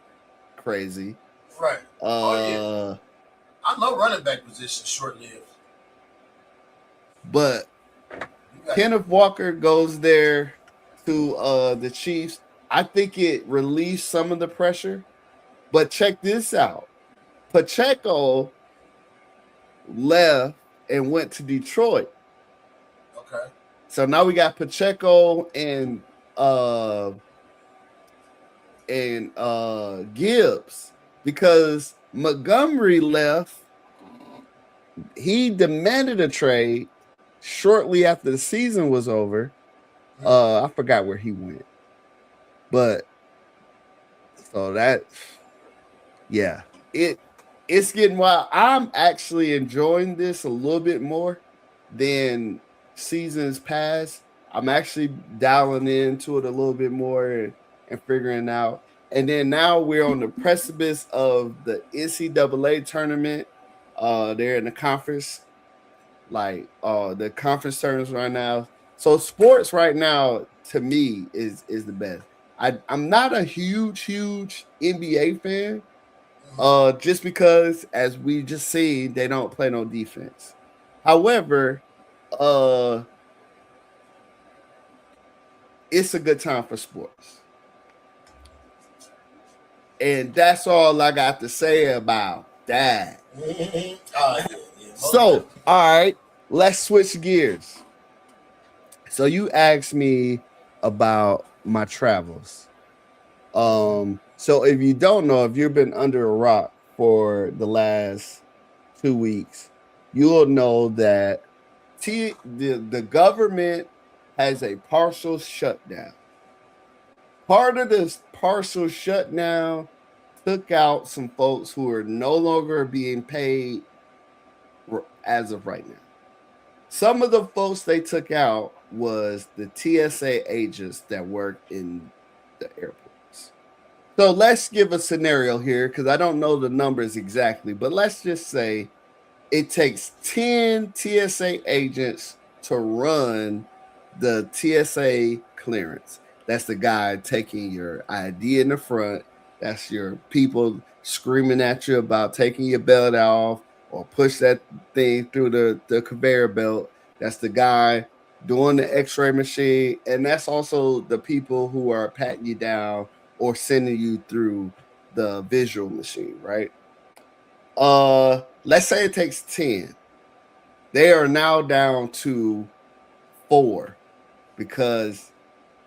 crazy. Right. I know running back position short-lived. But Kenneth Walker goes there to the Chiefs. I think it released some of the pressure. But check this out. Pacheco left and went to Detroit. Okay. So now we got Pacheco and Gibbs, because Montgomery left. He demanded a trade shortly after the season was over. I forgot where he went. But so Yeah, it's getting wild. I'm actually enjoying this a little bit more than seasons past. I'm actually dialing into it a little bit more and figuring out. And then now we're on the precipice of the NCAA tournament. They're in the conference, like the conference tournaments right now. So sports right now to me is the best. I'm not a huge NBA fan, just because, as we just seen, they don't play no defense. However, uh, it's a good time for sports, and that's all I got to say about that. So, all right, let's switch gears. So you asked me about my travels. So if you don't know, if you've been under a rock for the last 2 weeks, you'll know that the government has a partial shutdown. Part of this partial shutdown took out some folks who are no longer being paid as of right now. Some of the folks they took out was the TSA agents that work in the airports. So let's give a scenario here because I don't know the numbers exactly, but let's just say it takes 10 TSA agents to run the TSA clearance. That's the guy taking your ID in the front. That's your people screaming at you about taking your belt off or push that thing through the conveyor belt. That's the guy doing the x-ray machine. And that's also the people who are patting you down or sending you through the visual machine, right? Let's say it takes 10. They are now down to 4 because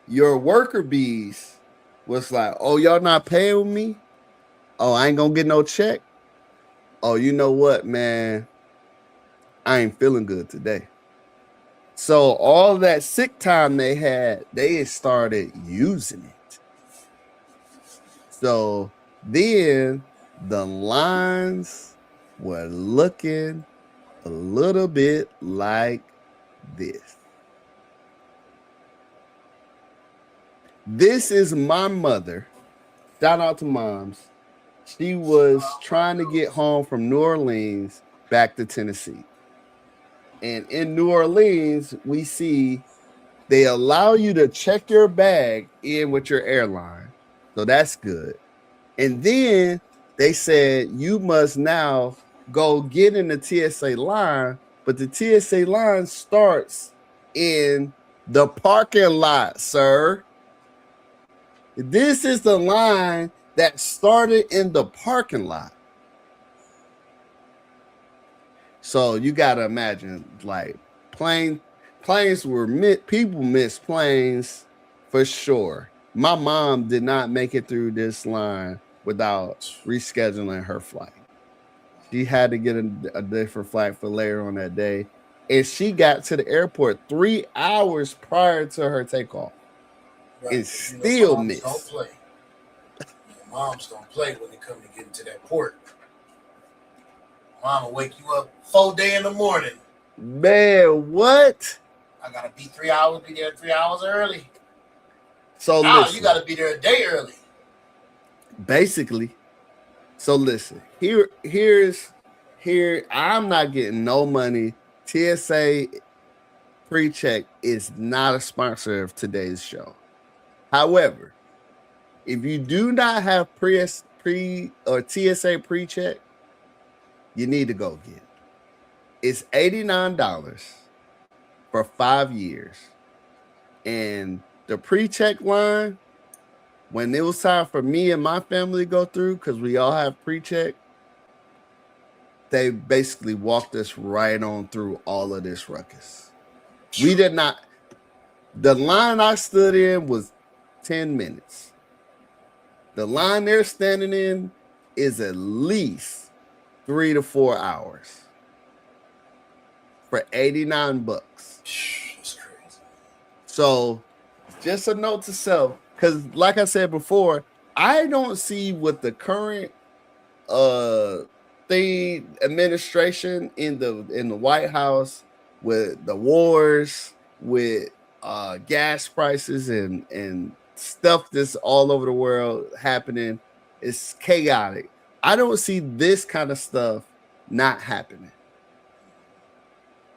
your worker bees was like, oh, y'all not paying me? Oh, I ain't gonna get no check. Oh, you know what, man? I ain't feeling good today. So all that sick time they had, they started using it. So then the lines were looking a little bit like this. This is my mother. Shout out to moms. She was trying to get home from New Orleans back to Tennessee. And in New Orleans, we see they allow you to check your bag in with your airline. So that's good. And then they said you must now go get in the TSA line, but the TSA line starts in the parking lot, sir. This is the line that started in the parking lot. So you gotta imagine, like, planes were people miss planes for sure. My mom did not make it through this line without rescheduling her flight. She had to get a different flight for later on that day, and she got to the airport 3 hours prior to her takeoff, right, and still missed. Don't play. Moms don't play when they come to get into that port. Mom will wake you up 4 days in the morning. Man, what? I gotta be 3 hours, be there 3 hours early. So now listen, you gotta be there a day early. Basically. So listen, here I'm not getting no money. TSA pre-check is not a sponsor of today's show. However, if you do not have pre or TSA pre-check, you need to go get it. It's $89 for 5 years. And the pre-check line, when it was time for me and my family to go through, because we all have pre-check, they basically walked us right on through all of this ruckus. We did not. The line I stood in was 10 minutes. The line they're standing in is at least 3 to 4 hours for $89. That's crazy. So just a note to self, because like I said before, I don't see what the current the administration in the White House with the wars, with gas prices and stuff that's all over the world happening. It's chaotic. I don't see this kind of stuff not happening.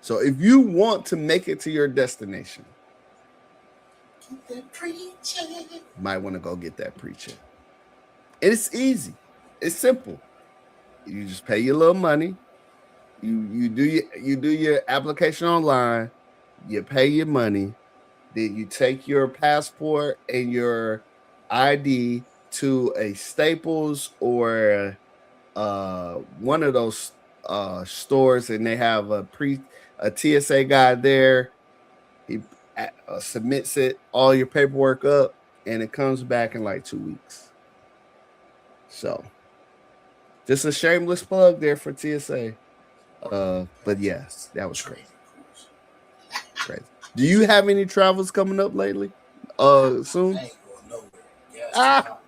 So if you want to make it to your destination, you might want to go get that preacher. And it's easy. It's simple. You just pay your little money. You do your application online. You pay your money. Then you take your passport and your ID to a Staples or one of those stores, and they have a TSA guy there. He submits it, all your paperwork up, and it comes back in like 2 weeks. So, just a shameless plug there for TSA. But yes, that was crazy. Crazy. Do you have any travels coming up lately? Soon? I ain't going nowhere. Gas Ah,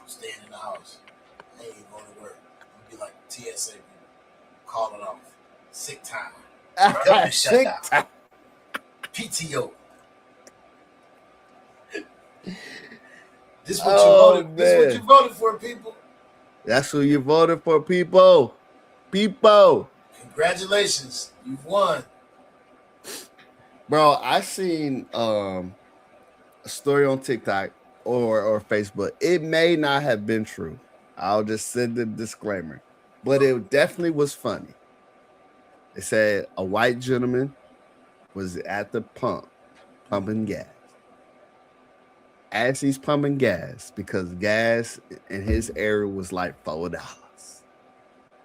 I'm staying in the house. I ain't going to work. I'm gonna be like TSA people. Call it off. Sick time. Government sick shutdown. time. PTO. This Oh what you man, voted for, people. that's who you voted for, people. People, Congratulations. You've won. bro. I seen a story on TikTok or Facebook. It may not have been true. I'll just send the disclaimer, but it definitely was funny. It said a white gentleman was at the pump pumping gas. As he's pumping gas, because gas in his area was like $4.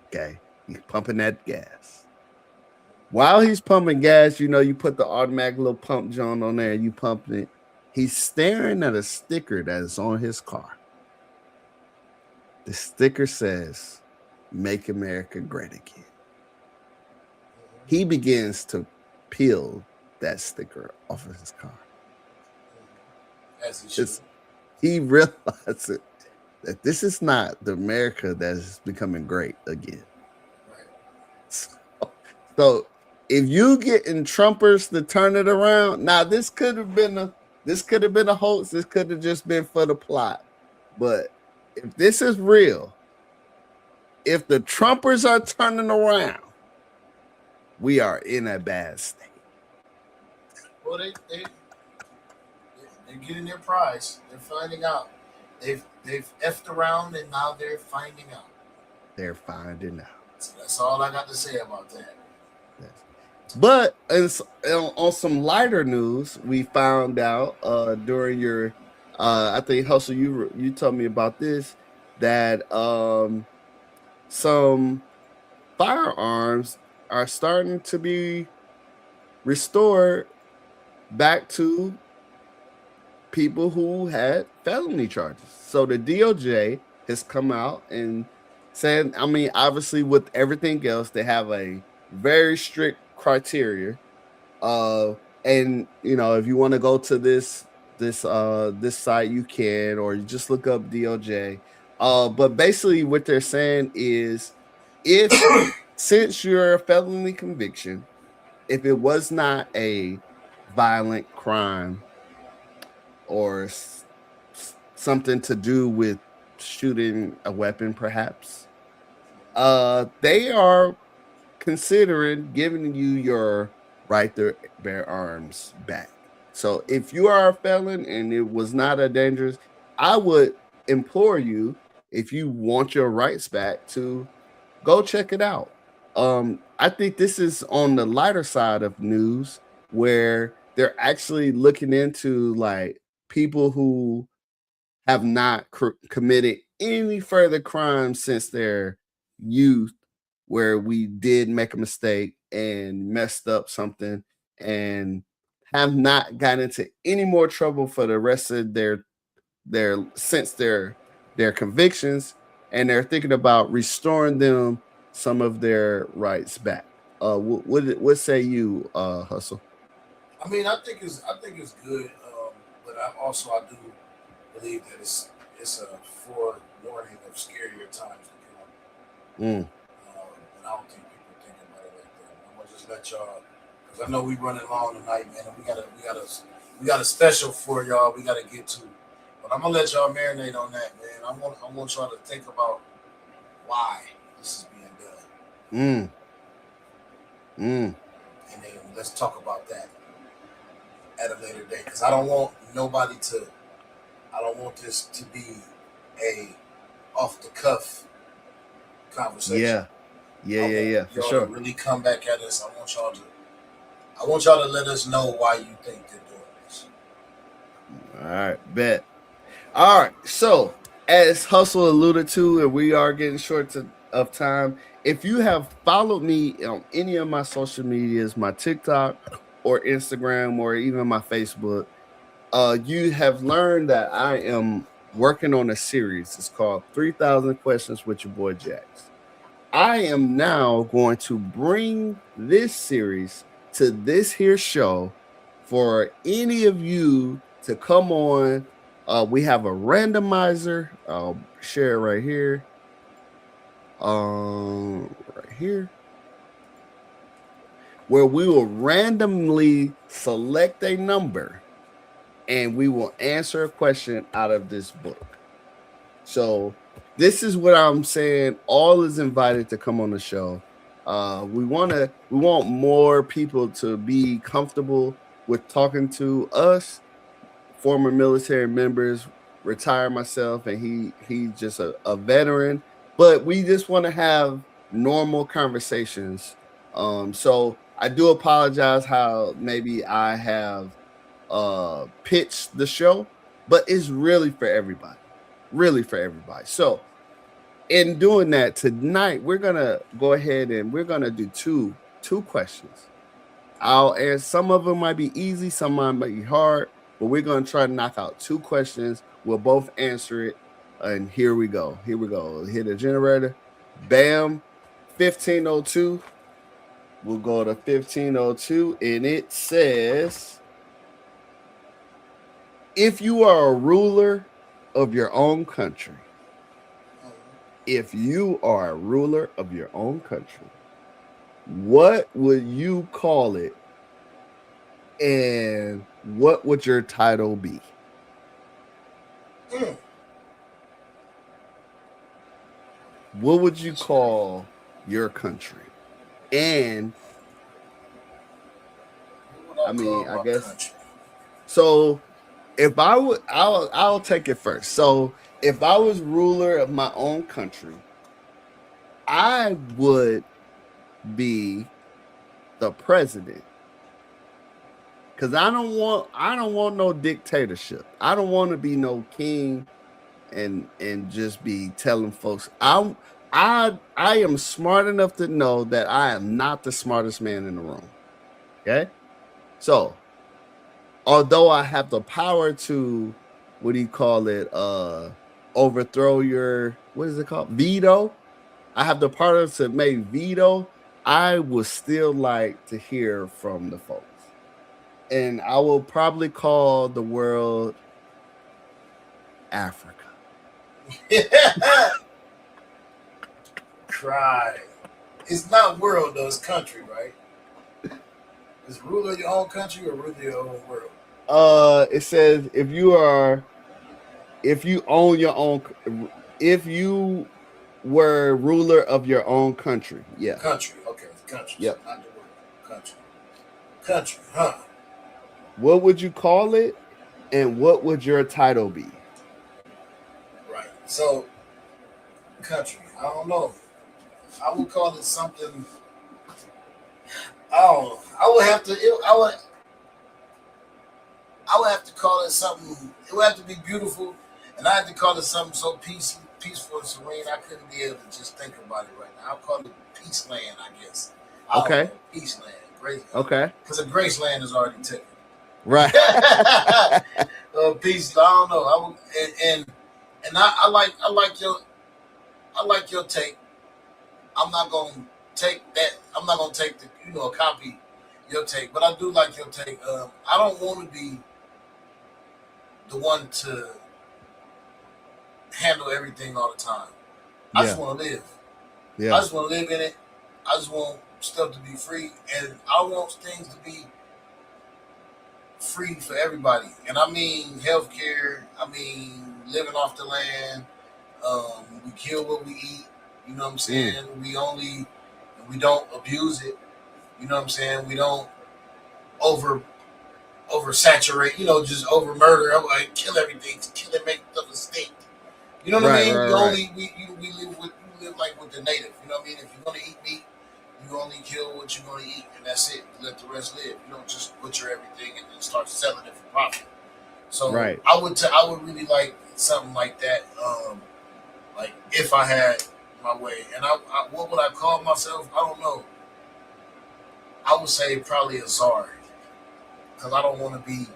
Okay, he's pumping that gas. While he's pumping gas, you put the automatic little pump joint on there and you pump it. He's staring at a sticker that is on his car. The sticker says, "Make America Great Again." He begins to peel that sticker off of his car. As he should. He realizes that this is not the America that is becoming great again. Right. So if you getting Trumpers to turn it around, now this could have been a hoax. This could have just been for the plot. But if this is real, if the Trumpers are turning around, we are in a bad state. Well, they're getting their prize. They're finding out. They've effed around and now they're finding out. They're finding out. So that's all I got to say about that. Yes. But on some lighter news, we found out during your, I think Hustle, you told me about this, that some firearms are starting to be restored back to people who had felony charges. So the DOJ has come out and said, I mean, obviously with everything else, they have a very strict criteria. And if you want to go to this site, you can, or you just look up DOJ. But basically what they're saying is, if since your felony conviction, if it was not a violent crime or something to do with shooting a weapon, perhaps, they are considering giving you your right to bear arms back. So if you are a felon and it was not a dangerous, I would implore you, if you want your rights back, to go check it out. I think this is on the lighter side of news, where they're actually looking into like people who have not committed any further crimes since their youth, where we did make a mistake and messed up something and have not gotten into any more trouble for the rest of their convictions, and they're thinking about restoring them some of their rights back. What say you, Hustle? I mean, I think it's good, but I do believe that it's a forewarning of scarier times to come. Mm. And I don't think people think about it like that. I'm gonna just let y'all, because I know we running long tonight, man. And we got a special for y'all. We gotta get to, but I'm gonna let y'all marinate on that, man. I want y'all to think about why this is being done, Mm. Mm. and then let's talk about that at a later date. Because I don't want nobody to. I don't want this to be a off the cuff conversation. Yeah. Yeah. I Yeah. want Yeah. For y'all to sure. really come back at us. I want y'all to let us know why you think they're doing this. All right. Bet. All right. So, as Hustle alluded to, and we are getting of time, if you have followed me on any of my social medias, my TikTok or Instagram or even my Facebook, you have learned that I am working on a series. It's called 3,000 Questions with your boy Jax. I am now going to bring this series to this here show for any of you to come on. We have a randomizer. I'll share it right here. Right here, where we will randomly select a number and we will answer a question out of this book. So this is what I'm saying. All is invited to come on the show. We want more people to be comfortable with talking to us, former military members, retired myself, and he's just a veteran. But we just want to have normal conversations. So I do apologize how maybe I have pitched the show, but it's really for everybody. Really for everybody. So in doing that tonight, we're gonna go ahead and we're gonna do two questions. I'll answer. Some of them might be easy, some might be hard, but we're gonna try to knock out two questions. We'll both answer it, and here we go. Here we go. Hit the generator. Bam. 1502. We'll go to 1502, and it says, if you are a ruler of your own country, if you are a ruler of your own country, what would you call it, and what would your title be? Mm. What would you call your country? And What I I call mean, I my guess country. so. If I would, I'll take it first. So if I was ruler of my own country, I would be the president, because I don't want no dictatorship. I don't want to be no king and just be telling folks. I am smart enough to know that I am not the smartest man in the room. Okay, so although I have the power to, what do you call it, overthrow your, what is it called, veto. I have the power to make veto. I would still like to hear from the folks, and I will probably call the world Africa. Cry. It's not world though, it's country, right? Is rule of your own country or rule of your own world? It says if you own your own, if you were ruler of your own country. Yeah. Country, okay, country, so Yep. not the world. Country. Country, huh? What would you call it, and what would your title be? Right. So, country, I don't know. I would call it something. I don't know. I would have to call it something. It would have to be beautiful, and I had to call it something so peaceful and serene. I couldn't be able to just think about it right now. I'll call it Peaceland, I guess. I don't Okay. know, Peaceland, Graceland, Okay. because a Graceland is already taken. Right. Peace. I don't know. I would, and I like your take. I'm not gonna take that. I'm not gonna take the copy your take, but I do like your take. I don't want to be the one to handle everything all the time. I just Yeah. want to live. Yeah. I just want to live in it. I just want stuff to be free, and I want things to be free for everybody. And I mean healthcare. I mean living off the land. We kill what we eat. You know what I'm saying? We don't abuse it. You know what I'm saying? We don't over oversaturate. Just over murder. I'm like kill everything, kill and make stuff a state. You know what I Right, mean? right, We right. only we live like with the native. You know what I mean? If you're gonna eat meat, you only kill what you're gonna eat, and that's it. You let the rest live. You don't just butcher everything and then start selling it for profit. So Right. I would really like something like that. Like if I had my way, and what would I call myself? I don't know. I would say probably a czar because I don't want to be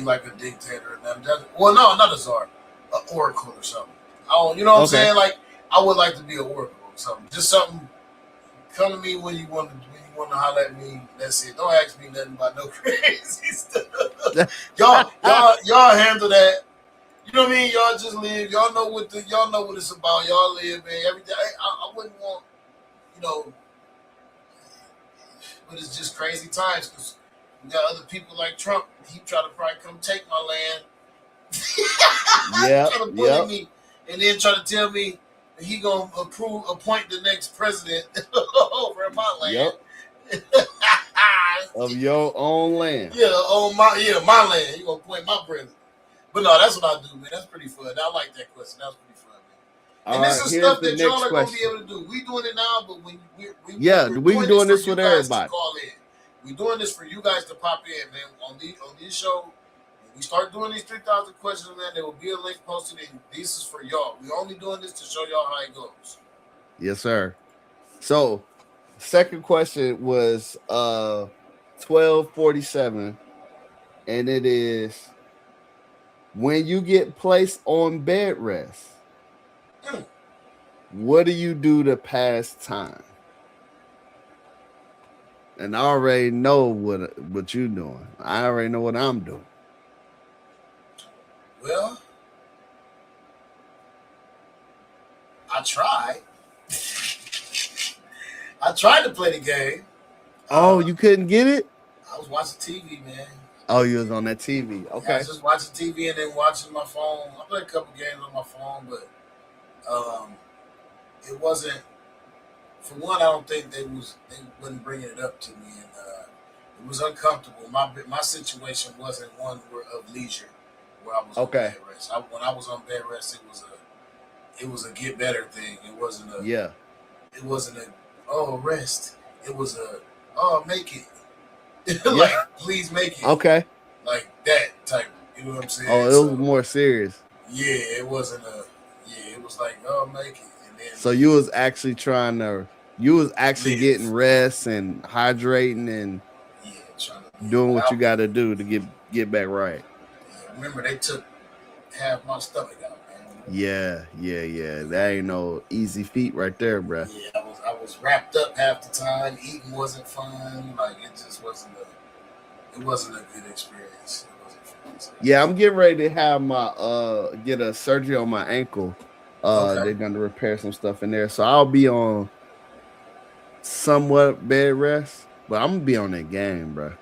like a dictator. Well, no, not a czar, an oracle or something. Oh, you know what I'm Okay. saying? Like I would like to be an oracle or something. Just something. Come to me when you want to holler at me. That's it. Don't ask me nothing about no crazy stuff. Y'all handle that. You know what I mean? Y'all just live. Y'all know what it's about. Y'all live, man. Everything. I wouldn't want, you know, but it's just crazy times because we got other people like Trump. He tried to probably come take my land. Yep. Trying to bully Yep. me, and then try to tell me that he gonna appoint the next president over in my land. Yep. Of your own land. My land. You gonna appoint my president? But no, that's what I do, man. That's pretty fun. I like that question. That's pretty fun, man. All And this right. is Here's stuff the that y'all next are gonna be question. able to do. We doing it now, but when Yeah, we're we doing doing for this you with guys to everybody. call in. We're doing this for you guys to pop in, man. On this show, when we start doing these 3,000 questions, man, there will be a link posted, and this is for y'all. We're only doing this to show y'all how it goes. Yes, sir. So, second question was 1247, and it is when you get placed on bed rest, Mm. what do you do to pass time? And I already know what you're doing. I already know what I'm doing. Well, I tried. I tried to play the game. Oh, Uh, you couldn't get it? I was watching TV, man. Oh, you was on that TV. Yeah, I was Okay. just watching TV and then watching my phone. I played a couple games on my phone, but um, it wasn't. For one, I don't think they wasn't bringing it up to me, and it was uncomfortable. My situation wasn't one of leisure, where I was on Okay. bed rest. When I was on bed rest, it was a get better thing. Yeah. It wasn't a oh rest. It was a oh make it Yeah. like please make it Okay. like that type. You know what I'm Oh, saying? it was So more serious. yeah, it wasn't a yeah. It was like oh make it and then So you was actually getting live. rest and hydrating and Yeah, trying to live. doing what you got to do to get back right. Yeah, remember they took half my stomach out, man. Yeah, yeah, yeah. That ain't no easy feat right there, bruh. Yeah, I was wrapped up half the time. Eating wasn't fun. Like it just wasn't a good experience. It wasn't fun. So. Yeah, I'm getting ready to have my get a surgery on my ankle. Okay. They're gonna repair some stuff in there. So I'll be on somewhat bed rest, but I'm gonna be on that game, bro.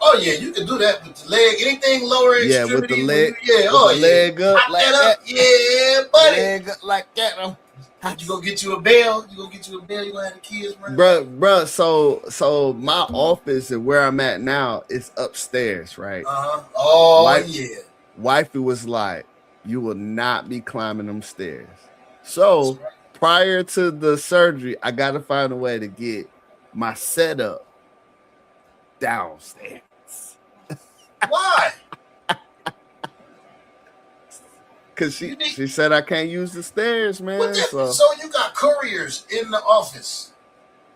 Oh yeah, you can do that with the leg. Anything lower Yeah, with the extremity when leg, you yeah, with the oh yeah. leg up Hop like that that. up, yeah, buddy. Leg up like that. You gonna get you a bell? You gonna get you a bell? You gonna have the kids running? Bruh. So my office and where I'm at now is upstairs, right? Oh Wife, yeah. wifey was like, "You will not be climbing them stairs." That's So right. prior to the surgery, I got to find a way to get my setup downstairs. Why? Cause You need she said I can't use the stairs, what man. the, So so you got couriers in the office.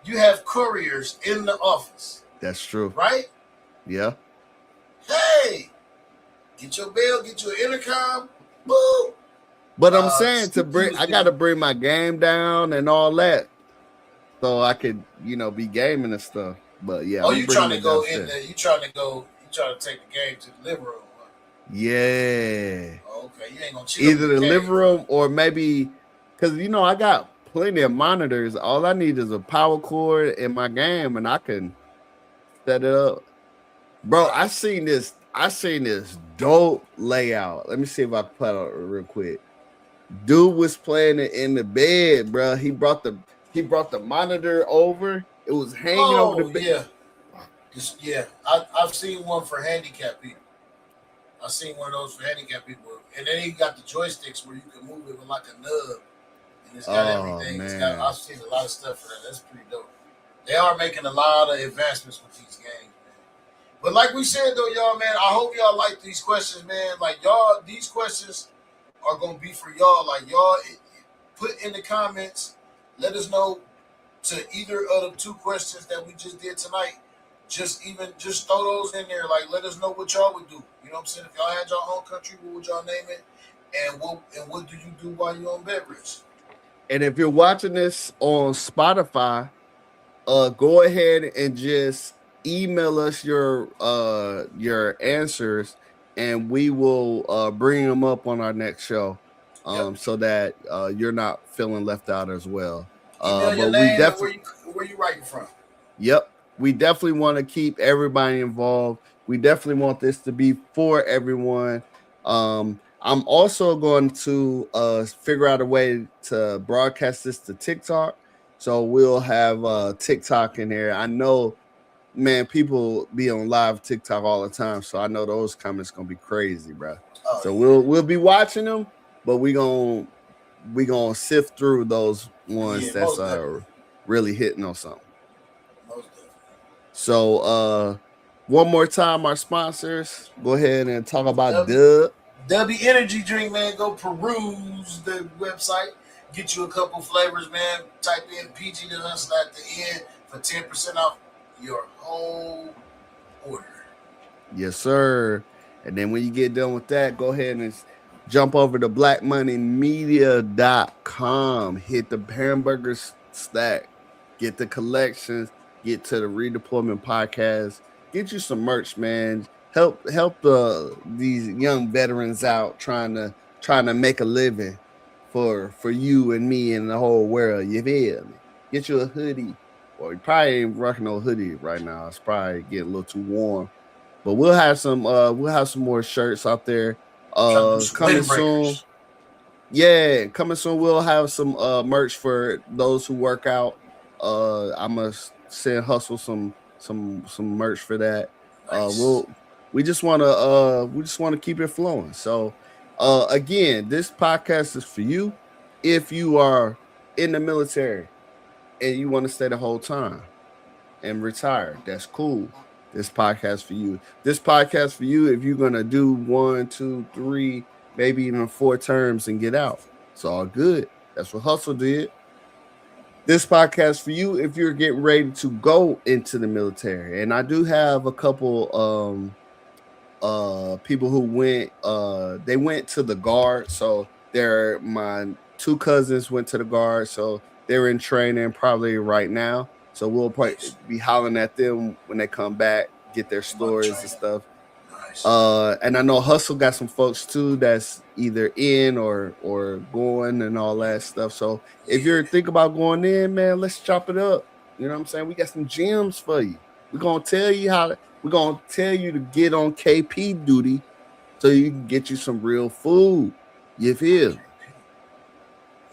You have couriers in the office, that's true. right? Yeah. Hey, get your bell, get your intercom, boo. But I'm saying I gotta Different. bring my game down and all that. So I could, be gaming and stuff. But yeah, Oh, I'm you trying bringing to it go in downstairs. there? You trying to take the game to the living room? Huh? Yeah. Oh, okay, you ain't gonna chill in Either the the cave. living room or maybe because I got plenty of monitors. All I need is a power cord in my game, and I can set it up. Bro, Right. I seen this dope layout. Let me see if I can put it real quick. Dude was playing it in the bed, bro. He brought the monitor over. It was hanging over the Oh bed. yeah, yeah. I've seen one for handicapped people. I've seen one of those for handicapped people, and then he got the joysticks where you can move it with like a nub, and it's got Oh everything. It's got. I've man. seen a lot of stuff for that. That's pretty dope. They are making a lot of advancements with these games, man. But like we said though, y'all, man, I hope y'all like these questions, man. Like y'all, these questions are gonna be for y'all. Like y'all, put in the comments. Let us know to either of the two questions that we just did tonight. Just throw those in there. Like let us know what y'all would do. You know what I'm saying? If y'all had your own country, what would y'all name it? And what do you do while you're on bed rest? And if you're watching this on Spotify, go ahead and just email us your answers, and we will bring them up on our next show, Yep. so that you're not feeling left out as well. Email your But we name and definitely where you writing from. Yep. We definitely want to keep everybody involved. We definitely want this to be for everyone. I'm also going to figure out a way to broadcast this to TikTok. So we'll have TikTok in here. I know, man, people be on live TikTok all the time. So I know those comments gonna be crazy, bro. Oh So yeah, we'll be watching them, but we gonna sift through those ones yeah, that's most definitely, really hitting on something. most definitely. So one more time, our sponsors. Go ahead and talk about W Dub. W Energy Drink, man. Go peruse the website. Get you a couple flavors, man. Type in PG the Hustler at the end for 10% off your whole order. Yes, sir. And then when you get done with that, go ahead and jump over to blackmoneymedia.com. Hit the hamburger stack. Get the collections. Get to the redeployment podcast. Get you some merch, man. Help these young veterans out trying to make a living for you and me and the whole world. You feel me? Get you a hoodie. Well, you probably ain't rocking no hoodie right now. It's probably getting a little too warm, but we'll have some more shirts out there Trying to do some coming soon. windbreakers. Yeah, coming soon. We'll have some merch for those who work out. I'm gonna send Hustle some merch for that. Uh Nice. we'll we just want to keep it flowing. So again, this podcast is for you if you are in the military and you want to stay the whole time and retire. That's cool. This podcast for you. This podcast for you if you're gonna do 1, 2, 3, maybe even 4 terms and get out. It's all good. That's what Hustle did. This podcast for you if you're getting ready to go into the military. And I do have a couple people who went to the guard. So they're my two cousins went to the guard. So they're in training probably right now. So we'll probably Nice. be hollering at them when they come back, get their I'm about to stories and train. stuff. Nice. And I know Hustle got some folks too that's either in or going and all that stuff. So if Yeah. you're thinking about going in, man, let's chop it up. You know what I'm saying? We got some gems for you. We're gonna tell you to get on KP duty so you can get you some real food. You feel?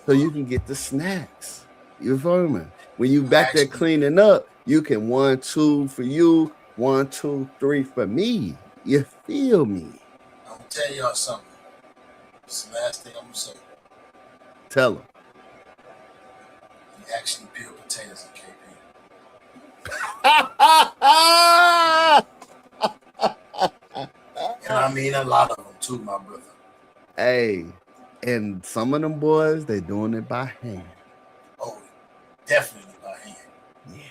So you can get the snacks. You feel me? When you back there Actually, cleaning up, you can 1, 2 for you, 1, 2, 3 for me. You feel me? I'm gonna tell y'all something. It's the last thing I'm gonna say. Tell them. You actually peel potatoes in KP. And I mean a lot of them too, my brother. Hey, and some of them boys, they doing it by hand. Oh, definitely by hand. Yeah.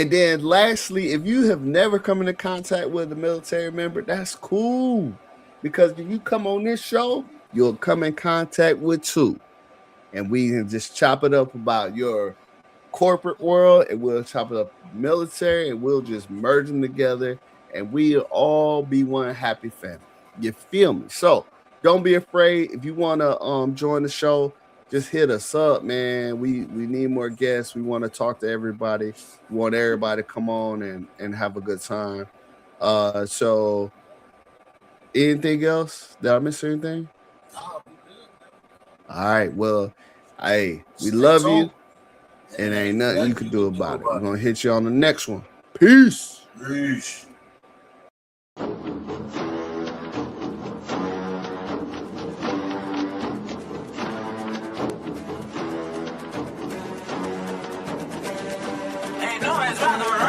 And then lastly, if you have never come into contact with a military member, that's cool. Because if you come on this show, you'll come in contact with two. And we can just chop it up about your corporate world, and we'll chop it up military, and we'll just merge them together, and we'll all be one happy family. You feel me? So don't be afraid if you want to join the show. just hit us up, man. We need more guests. We want to talk to everybody. We want everybody to come on and have a good time. So anything else? Did I miss anything? Nah, we good, man. All right. Well, hey, we Stay love tuned. you. And ain't nothing you can do about it. We're gonna hit you on the next one. Peace. Peace. Ain't no man's round the